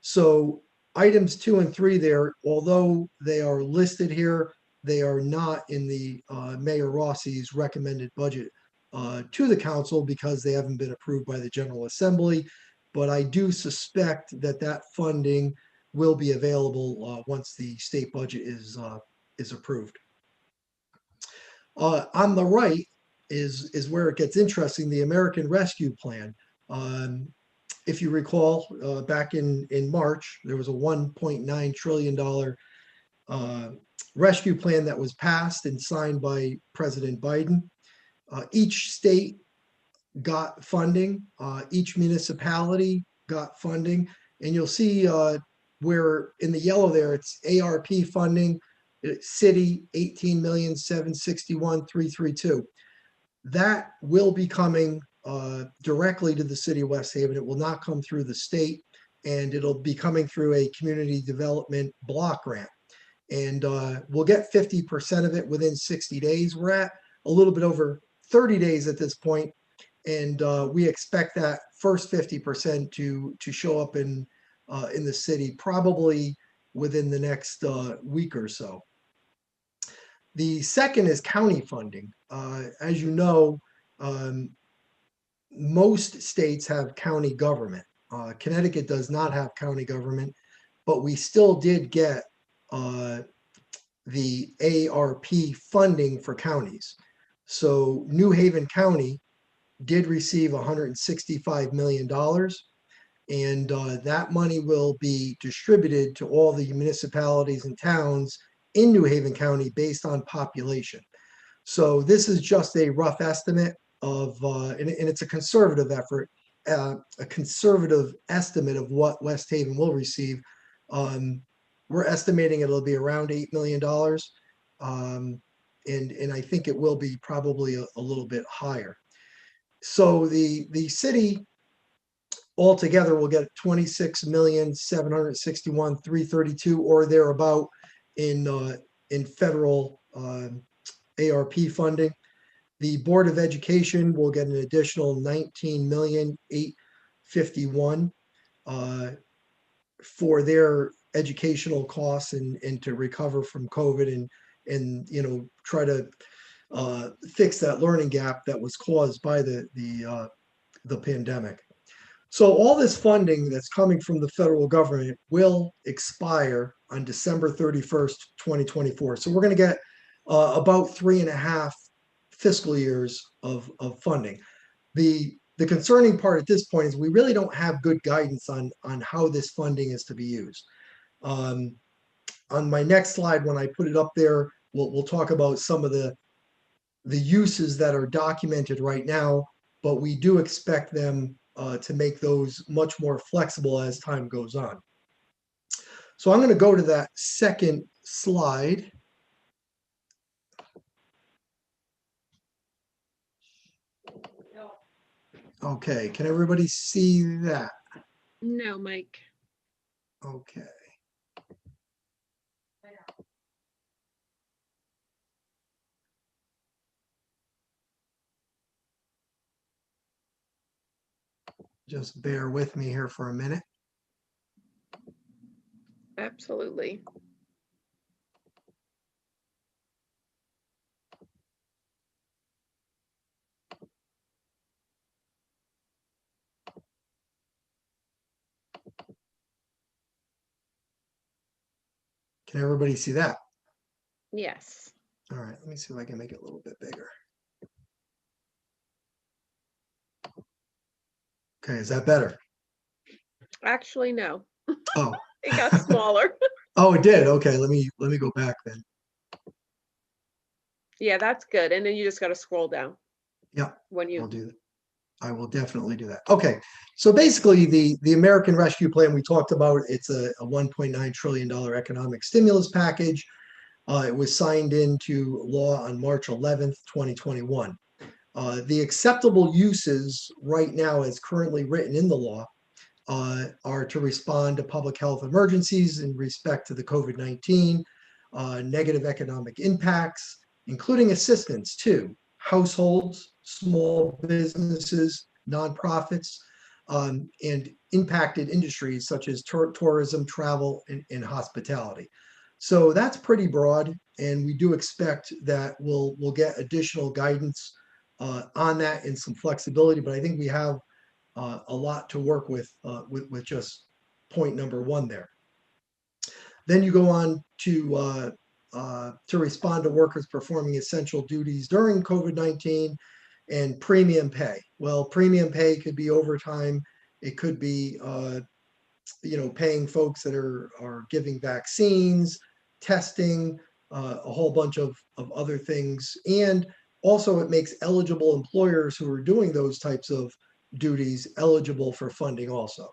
J: So items 2 and 3 there, although they are listed here, they are not in the Mayor Rossi's recommended budget to the council because they haven't been approved by the General Assembly. But I do suspect that funding will be available once the state budget is approved. On the right is where it gets interesting, the American Rescue Plan. If you recall, back in March, there was a $1.9 trillion rescue plan that was passed and signed by President Biden. Each state got funding, each municipality got funding, and you'll see where in the yellow there, it's ARP funding, city 18,761,332. That will be coming directly to the city of West Haven. It will not come through the state, and it'll be coming through a community development block grant. And we'll get 50% of it within 60 days. We're at a little bit over 30 days at this point, and we expect that first 50% to show up in the city probably within the next week or so. The second is county funding. As you know, most states have county government. Connecticut does not have county government, but we still did get the ARP funding for counties. So New Haven County did receive $165 million, and that money will be distributed to all the municipalities and towns in New Haven County based on population. So this is just a rough estimate of, and it's a conservative effort, a conservative estimate of what West Haven will receive. We're estimating it'll be around $8 million. And I think it will be probably a little bit higher. So the city altogether will get 26,761,332 or thereabout in federal ARP funding. The Board of Education will get an additional 19,851 for their educational costs and to recover from COVID and try to fix that learning gap that was caused by the pandemic. So all this funding that's coming from the federal government will expire on December 31st, 2024. So we're going to get about 3.5 fiscal years of funding. The concerning part at this point is we really don't have good guidance on how this funding is to be used. On my next slide, when I put it up there, we'll talk about some of the uses that are documented right now, but we do expect them to make those much more flexible as time goes on. So I'm going to go to that second slide. Okay, can everybody see that?
B: No, Mike.
J: Okay. Just bear with me here for a minute.
B: Absolutely.
J: Can everybody see that?
B: Yes.
J: All right, let me see if I can make it a little bit bigger. Okay, is that better?
B: Actually, no.
J: Oh,
B: It got smaller.
J: oh, it did. Okay, let me go back then.
B: Yeah, that's good. And then you just got to scroll down.
J: Yeah,
B: When
J: I'll
B: you,
J: do that. I will definitely do that. Okay, so basically the American Rescue Plan we talked about, it's a $1.9 trillion economic stimulus package. It was signed into law on March 11th, 2021. The acceptable uses right now, as currently written in the law, are to respond to public health emergencies in respect to the COVID-19, negative economic impacts, including assistance to households, small businesses, nonprofits, and impacted industries such as tourism, travel, and hospitality. So that's pretty broad, and we do expect that we'll get additional guidance on that and some flexibility. But I think we have a lot to work with just point number one there. Then you go on to respond to workers performing essential duties during COVID-19 and premium pay. Well, premium pay could be overtime. It could be paying folks that are giving vaccines, testing, a whole bunch of other things. And also it makes eligible employers who are doing those types of duties eligible for funding also.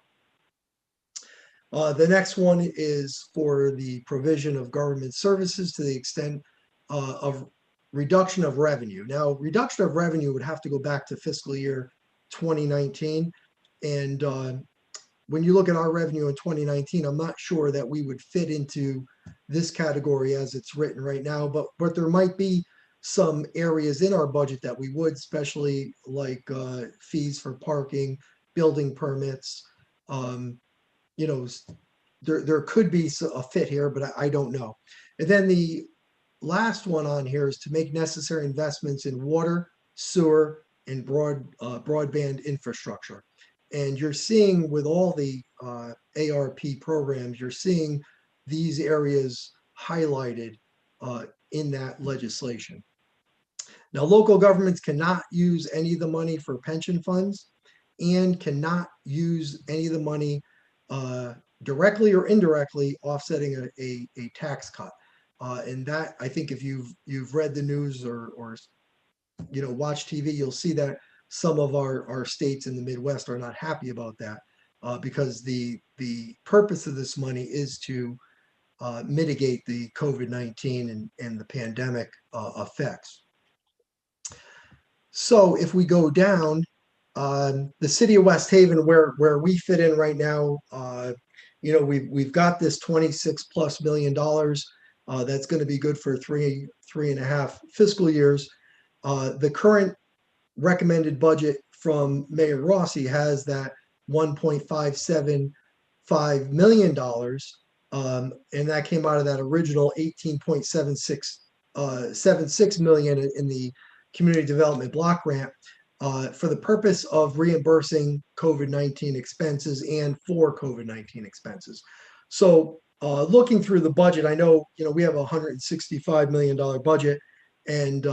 J: The next one is for the provision of government services to the extent of reduction of revenue. Now, reduction of revenue would have to go back to fiscal year 2019. And when you look at our revenue in 2019, I'm not sure that we would fit into this category as it's written right now, but there might be some areas in our budget that we would, especially like fees for parking, building permits. There could be a fit here, but I don't know. And then the last one on here is to make necessary investments in water, sewer, and broadband infrastructure. And you're seeing with all the ARP programs, you're seeing these areas highlighted in that legislation. Now, local governments cannot use any of the money for pension funds and cannot use any of the money directly or indirectly offsetting a tax cut. And that, I think if you've read the news or watch TV, you'll see that some of our states in the Midwest are not happy about that because the purpose of this money is to mitigate the COVID-19 and the pandemic effects. So if we go down, the city of West Haven, where we fit in right now, we've got this $26+ million that's going to be good for three and a half fiscal years. The current recommended budget from Mayor Rossi has that $1.575 million, and that came out of that original 18.76 million in the community development block grant for the purpose of reimbursing COVID-19 expenses and for COVID-19 expenses. So looking through the budget, I know we have a $165 million budget, and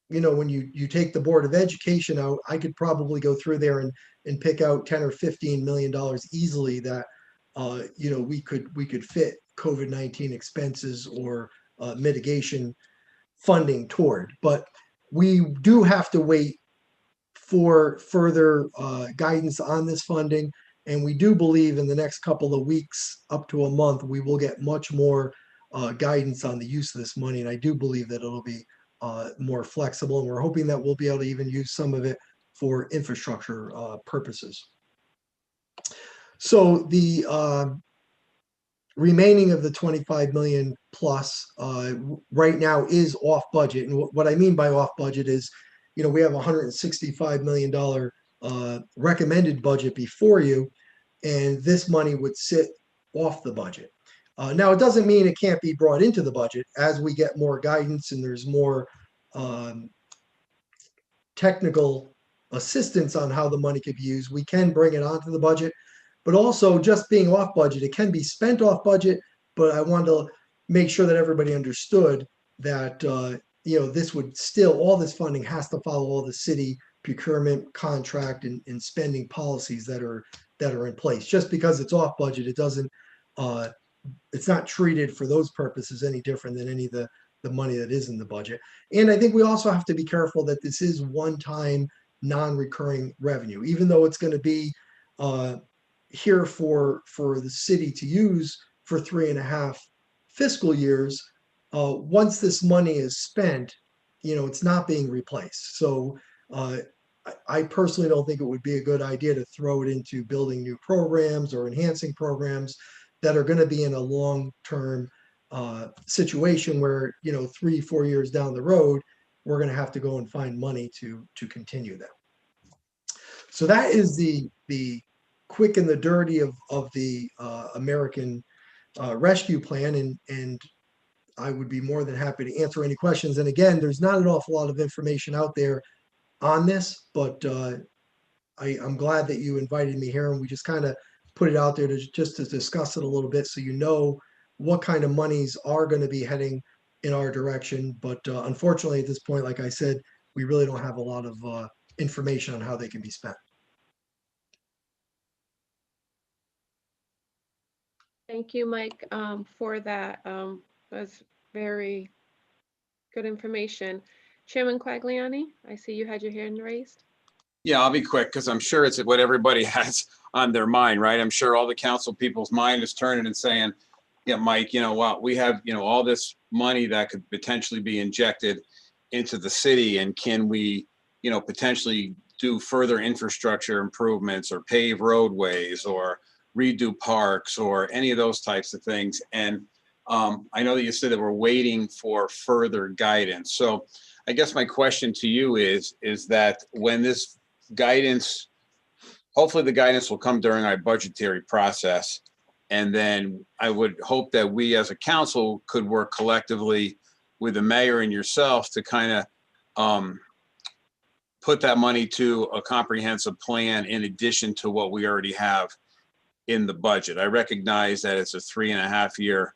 J: when you take the Board of Education out, I could probably go through there and pick out $10 or $15 million easily that we could fit COVID-19 expenses or mitigation funding toward. But we do have to wait for further guidance on this funding, and we do believe in the next couple of weeks, up to a month, we will get much more guidance on the use of this money, and I do believe that it'll be more flexible, and we're hoping that we'll be able to even use some of it for infrastructure purposes. So the remaining of the 25 million plus right now is off budget. And what I mean by off budget is, we have $165 million recommended budget before you, and this money would sit off the budget. Now, it doesn't mean it can't be brought into the budget as we get more guidance and there's more technical assistance on how the money could be used. We can bring it onto the budget, but also just being off budget, it can be spent off budget. But I wanted to make sure that everybody understood that this would still, all this funding has to follow all the city procurement, contract, and spending policies that are in place. Just because it's off budget, it doesn't. It's not treated for those purposes any different than any of the money that is in the budget. And I think we also have to be careful that this is one-time non-recurring revenue, even though it's going to be here for the city to use for 3.5 fiscal years. Once this money is spent, it's not being replaced. So I personally don't think it would be a good idea to throw it into building new programs or enhancing programs that are going to be in a long-term situation where, 3-4 years down the road, we're going to have to go and find money to continue them. So that is the quick and the dirty of the American Rescue Plan, and I would be more than happy to answer any questions. And again, there's not an awful lot of information out there on this, but I'm glad that you invited me here, and we just kind of put it out there to discuss it a little bit, so what kind of monies are going to be heading in our direction. But unfortunately, at this point, like I said, we really don't have a lot of information on how they can be spent.
B: Thank you, Mike, for that. That's very good information. Chairman Quagliani, I see you had your hand raised.
F: Yeah, I'll be quick because I'm sure it's what everybody has on their mind, right? I'm sure all the council people's mind is turning and saying, yeah, Mike, we have, all this money that could potentially be injected into the city, and can we, potentially do further infrastructure improvements or pave roadways or redo parks or any of those types of things. And I know that you said that we're waiting for further guidance. So I guess my question to you is that when this guidance, hopefully the guidance will come during our budgetary process. And then I would hope that we as a council could work collectively with the mayor and yourself to kind of put that money to a comprehensive plan in addition to what we already have in the budget. I recognize that it's a 3.5 year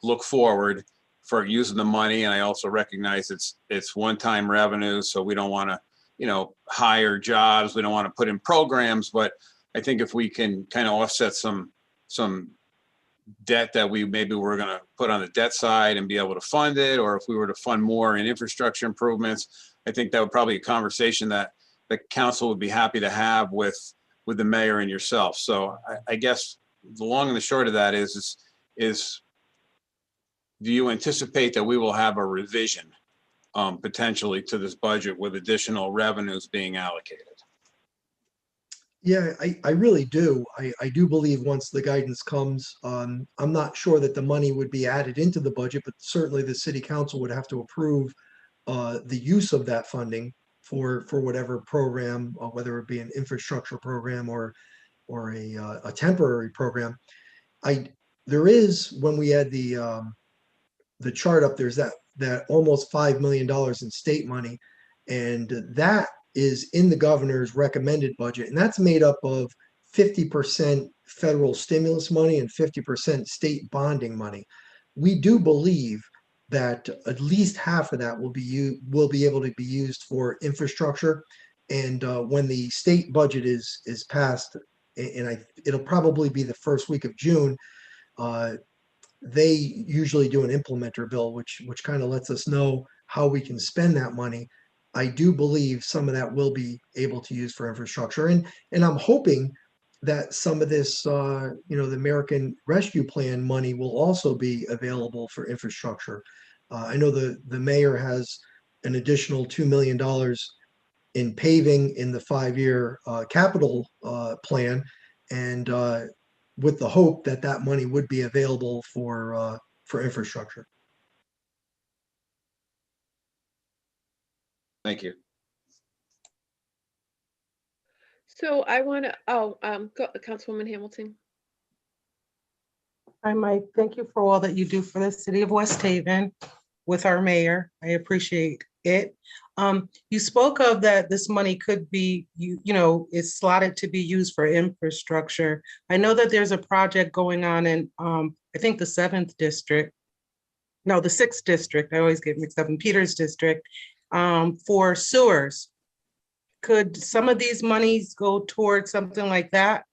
F: look forward for using the money. And I also recognize it's one-time revenue. So we don't want to, hire jobs. We don't want to put in programs, but I think if we can kind of offset some debt that maybe we're going to put on the debt side and be able to fund it, or if we were to fund more in infrastructure improvements, I think that would probably be a conversation that the council would be happy to have with the mayor and yourself. So I guess the long and the short of that is do you anticipate that we will have a revision potentially to this budget with additional revenues being allocated?
J: Yeah, I really do. I do believe once the guidance comes, I'm not sure that the money would be added into the budget, but certainly the city council would have to approve the use of that funding for whatever program, whether it be an infrastructure program or a temporary program. There is, when we had the chart up, there's that almost $5 million in state money, and that is in the governor's recommended budget, and that's made up of 50% federal stimulus money and 50% state bonding money. We do believe that at least half of that will be able to be used for infrastructure, and when the state budget is passed, and it'll probably be the first week of June, they usually do an implementer bill, which kind of lets us know how we can spend that money. I do believe some of that will be able to use for infrastructure, and I'm hoping that some of this, the American Rescue Plan money will also be available for infrastructure. I know the mayor has an additional $2 million in paving in the 5-year capital plan, and with the hope that that money would be available for infrastructure.
F: Thank you.
B: So I want to, Councilwoman Hamilton.
D: Hi, Mike. Thank you for all that you do for the city of West Haven with our mayor. I appreciate it. You spoke of that this money could be, is slotted to be used for infrastructure. I know that there's a project going on in, I think the 7th district. No, the 6th district. I always get mixed up in Peters district, for sewers. Could some of these monies go towards something like that?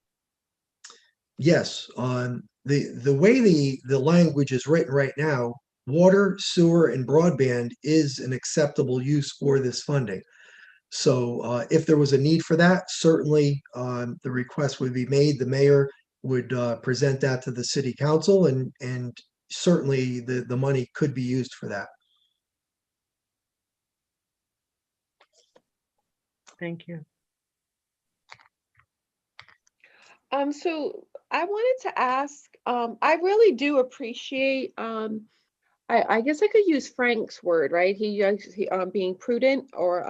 J: Yes, the way the language is written right now, water, sewer, and broadband is an acceptable use for this funding. So if there was a need for that, certainly the request would be made. The mayor would present that to the city council, and certainly the money could be used for that.
D: Thank you.
B: So I wanted to ask, I really do appreciate, I guess I could use Frank's word, right? He being prudent, or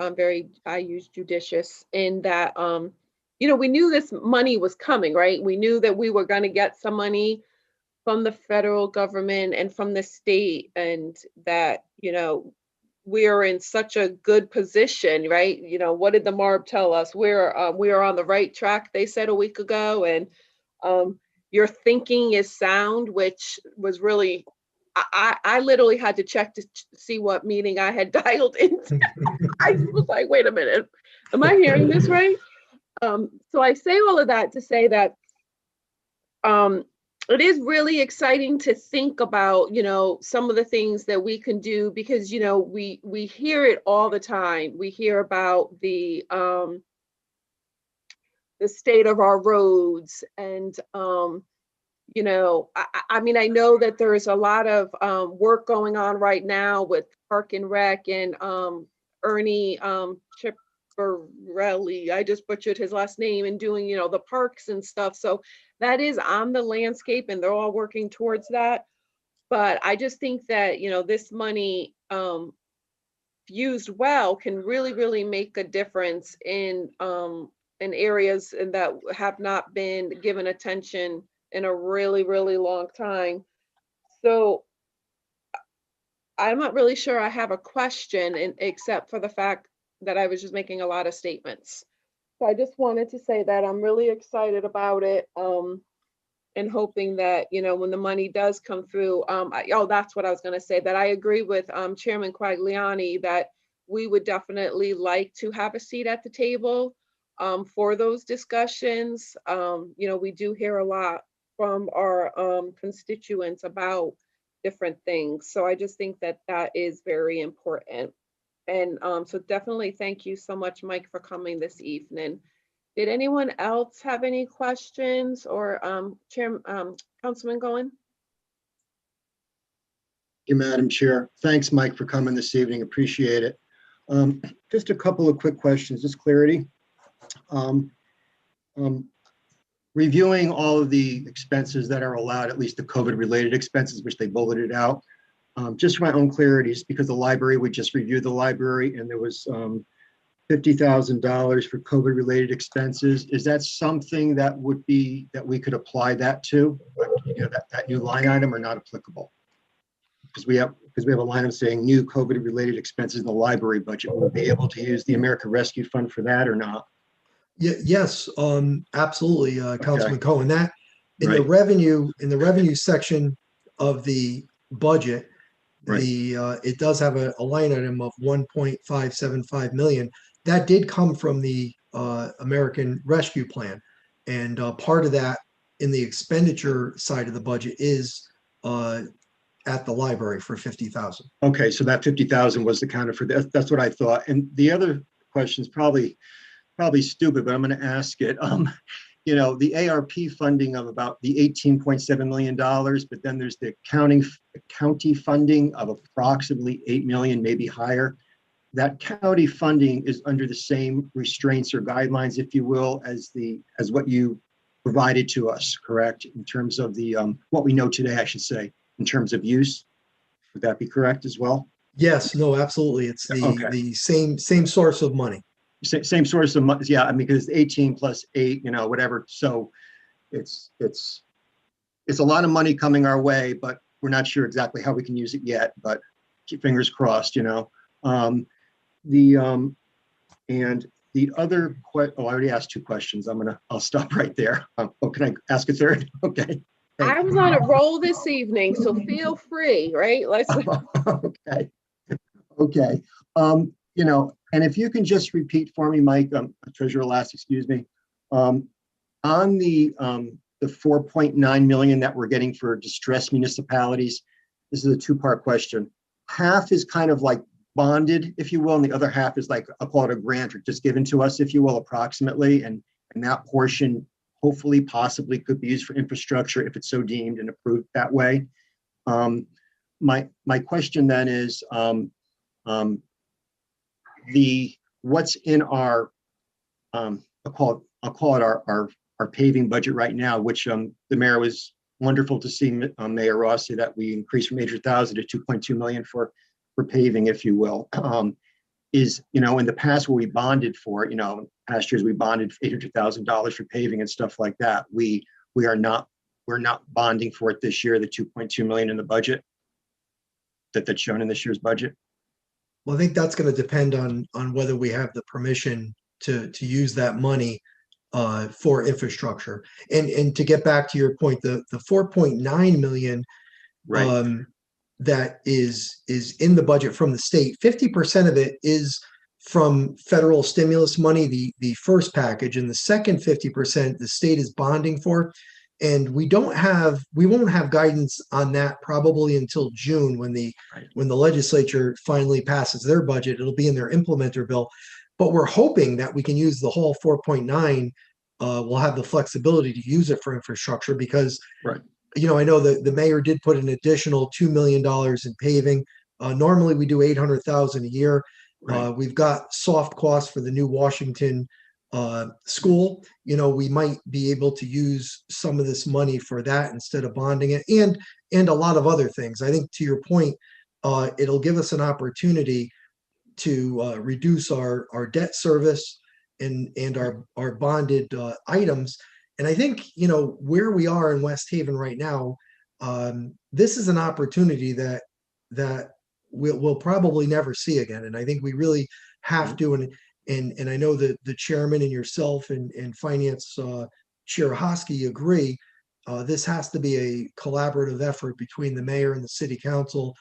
B: I use judicious in that, we knew this money was coming, right? We knew that we were going to get some money from the federal government and from the state, and that, we are in such a good position, right? What did the MARB tell us? We are on the right track, they said a week ago, and your thinking is sound, which was really, I literally had to check to see what meeting I had dialed into. I was like, wait a minute, am I hearing this right? So I say all of that to say that it is really exciting to think about, some of the things that we can do, because, we hear it all the time. We hear about the state of our roads, and, I mean, I know that there is a lot of work going on right now with Park and Rec, and Ernie Chipperelli, I just butchered his last name, and doing, the parks and stuff. So that is on the landscape, and they're all working towards that. But I just think that, this money used well can really, really make a difference in areas that have not been given attention in a really, really long time. So I'm not really sure I have a question, except for the fact that I was just making a lot of statements. So I just wanted to say that I'm really excited about it, and hoping that, when the money does come through, that's what I was going to say, that I agree with Chairman Quagliani that we would definitely like to have a seat at the table for those discussions. We do hear a lot from our constituents about different things. So I just think that that is very important. And so definitely thank you so much, Mike, for coming this evening. Did anyone else have any questions, or Councilman Goen?
G: Thank you, Madam Chair. Thanks, Mike, for coming this evening. Appreciate it. Just a couple of quick questions, just clarity. Reviewing all of the expenses that are allowed, at least the COVID-related expenses, which they bulleted out. Just for my own clarity, just because the library, we just reviewed the library, and there was $50,000 for COVID-related expenses. Is that something that would be, that we could apply that to, that new line item, or not applicable? Because we have a line item saying new COVID-related expenses in the library budget. Will we be able to use the American Rescue Fund for that or not?
J: Yes, absolutely, Councilman Cohen. That in
G: Right.
J: the revenue section of the budget,
G: Right.
J: it does have a line item of 1.575 million. That did come from the American Rescue Plan, and part of that in the expenditure side of the budget is at the library for 50,000.
G: Okay, so that 50,000 was accounted for. That's what I thought. And the other question is probably stupid, but I'm going to ask it. The ARP funding of about the $18.7 million, but then there's the county funding of approximately 8 million, maybe higher. that county funding is under the same restraints or guidelines, if you will, as what you provided to us, correct? In terms of the, what we know today, I should say, in terms of use. Would that be correct as well?
J: Yes, no, absolutely. It's
G: Okay.
J: the same source of money.
G: Same source of money. Yeah, I mean, because 18 plus 8, whatever. So it's a lot of money coming our way, but we're not sure exactly how we can use it yet, but keep fingers crossed, And the other I already asked 2 questions. I'll stop right there. Oh, can I ask a third? Okay.
B: I was on a roll this evening, so feel free, right? Let's.
G: Okay. Okay. And if you can just repeat for me, Mike, Treasurer Last, excuse me, on the 4.9 million that we're getting for distressed municipalities, this is a 2-part question. Half is kind of like bonded, if you will, and the other half is like, I'll call it a grant or just given to us, if you will, approximately. And that portion hopefully possibly could be used for infrastructure if it's so deemed and approved that way. My question then is, what's in our I'll call it our paving budget right now, which the mayor was wonderful to see, Mayor Rossi, that we increased from 800,000 to 2.2 million for paving, if you will. Is in the past where we bonded for, past years we bonded $800,000 for paving and stuff like that. We're not bonding for it this year, the 2.2 million in the budget that's shown in this year's budget.
J: Well, I think that's going to depend on whether we have the permission to use that money for infrastructure. And to get back to your point, the 4.9 million
G: Right.
J: That is in the budget from the state, 50% of it is from federal stimulus money, the first package, and the second 50% the state is bonding for. And we won't have guidance on that probably until June when the legislature finally passes their budget. It'll be in their implementer bill, but we're hoping that we can use the whole 4.9. We'll have the flexibility to use it for infrastructure because,
G: right.
J: I know that the mayor did put an additional $2 million in paving. Normally we do 800,000 a year.
G: Right.
J: We've got soft costs for the new Washington school. We might be able to use some of this money for that instead of bonding it, and a lot of other things. I think to your point, it'll give us an opportunity to reduce our debt service and our bonded items. And I think, where we are in West Haven right now, this is an opportunity that we'll probably never see again. And I think we really have to, and I know that the chairman and yourself and finance chair Hosky agree, this has to be a collaborative effort between the mayor and the city council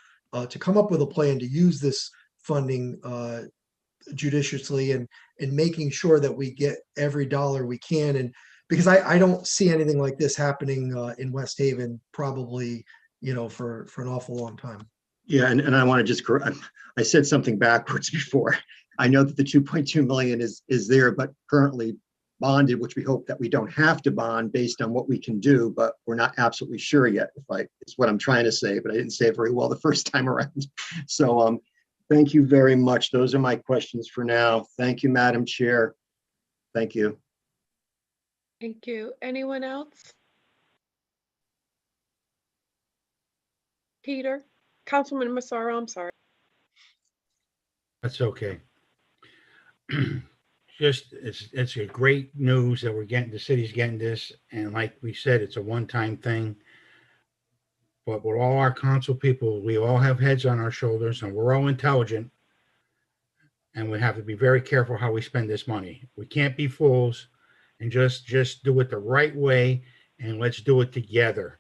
J: to come up with a plan to use this funding judiciously and making sure that we get every dollar we can. And because I don't see anything like this happening in West Haven, probably, for an awful long time.
G: Yeah, and I want to just correct, I said something backwards before. I know that the 2.2 million is there, but currently bonded, which we hope that we don't have to bond based on what we can do, but we're not absolutely sure yet. It's what I'm trying to say, but I didn't say it very well the first time around. So thank you very much. Those are my questions for now. Thank you, Madam Chair. Thank you.
B: Thank you. Anyone else? Peter? Councilman Massaro, I'm sorry.
I: That's okay. Just, it's a great news that the city's getting this. And like we said, it's a one-time thing. But with all our council people, we all have heads on our shoulders and we're all intelligent. And we have to be very careful how we spend this money. We can't be fools and just do it the right way. And let's do it together.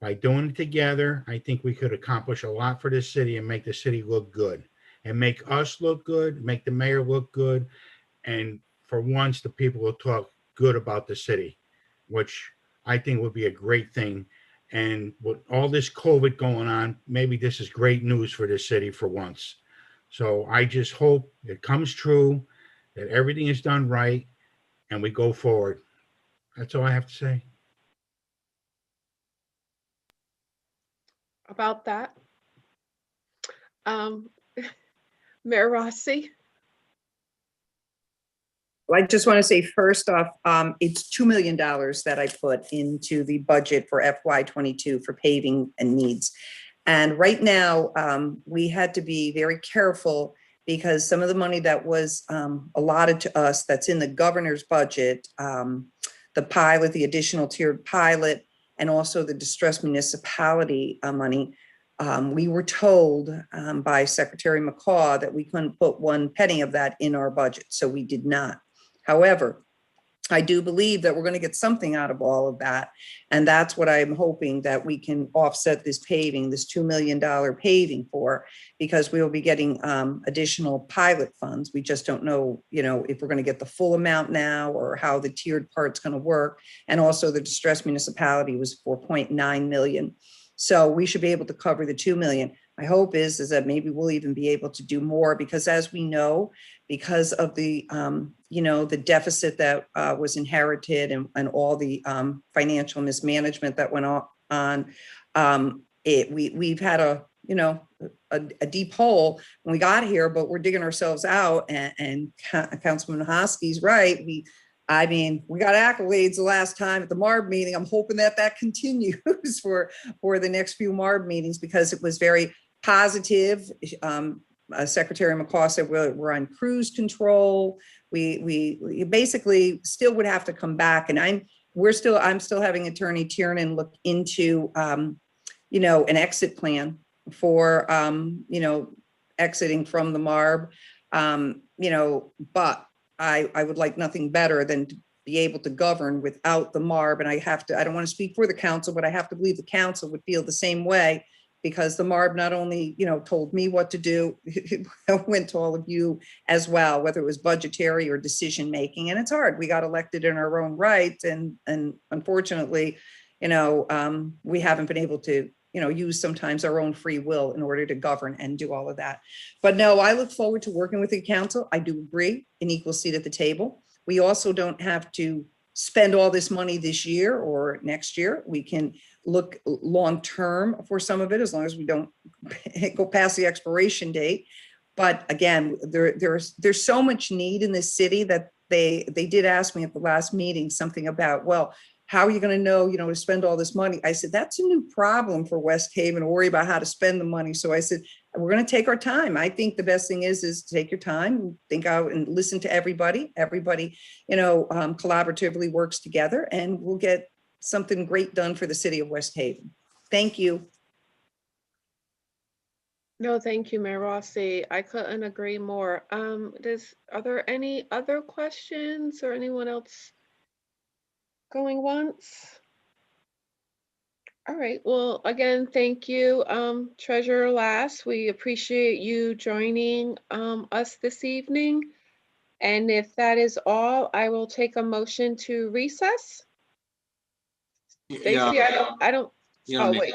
I: By doing it together, I think we could accomplish a lot for this city and make the city look good and make us look good, make the mayor look good. And for once, the people will talk good about the city, which I think would be a great thing. And with all this COVID going on, maybe this is great news for the city for once. So I just hope it comes true, that everything is done right, and we go forward. That's all I have to say.
B: About that. Mayor Rossi?
K: Well, I just want to say first off, it's $2 million that I put into the budget for FY22 for paving and needs. And right now, we had to be very careful because some of the money that was allotted to us that's in the governor's budget, the pilot, the additional tiered pilot, and also the distressed municipality money, we were told by Secretary McCaw that we couldn't put one penny of that in our budget, so we did not. However, I do believe that we're going to get something out of all of that. And that's what I'm hoping that we can offset this paving, this $2 million paving for, because we will be getting additional pilot funds. We just don't know, if we're going to get the full amount now or how the tiered part's going to work. And also the distressed municipality was 4.9 million. So we should be able to cover the 2 million. My hope is that maybe we'll even be able to do more because as we know, because of the, the deficit that was inherited and all the financial mismanagement that went on, we've had a deep hole when we got here, but we're digging ourselves out. And Councilman Hosky's right. We got accolades the last time at the MARB meeting. I'm hoping that continues for the next few MARB meetings because it was very positive. Secretary McCaw said we're on cruise control. We basically still would have to come back, and I'm still having Attorney Tiernan look into an exit plan for exiting from the MARB. But I would like nothing better than to be able to govern without the MARB. And I don't want to speak for the council, but I have to believe the council would feel the same way because the MARB not only, told me what to do, it went to all of you as well, whether it was budgetary or decision-making. And it's hard. We got elected in our own right. And unfortunately, we haven't been able to, use sometimes our own free will in order to govern and do all of that. But no, I look forward to working with the council. I do agree, an equal seat at the table. We also don't have to spend all this money this year or next year. We can look long-term for some of it as long as we don't go past the expiration date. But again, there's so much need in this city that they did ask me at the last meeting something about, well, how are you going to know, to spend all this money? I said, that's a new problem for West Haven to worry about how to spend the money. So I said, we're going to take our time. I think the best thing is to take your time, think out and listen to everybody. Everybody, collaboratively works together and we'll get something great done for the city of West Haven. Thank you.
B: No, thank you, Mayor Rossi. I couldn't agree more. Are there any other questions or anyone else going once? All right, well, again, thank you, Treasurer Lass. We appreciate you joining us this evening. And if that is all, I will take a motion to recess. Stacy, I don't, oh, wait.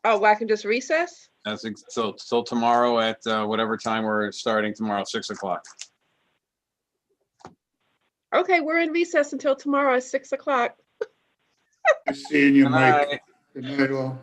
B: Oh, I can just recess?
F: So tomorrow at whatever time we're starting tomorrow, 6 o'clock.
B: Okay, we're in recess until tomorrow at 6 o'clock.
L: Good seeing you,
F: Good
L: Mike.
F: night.
L: Good night, all.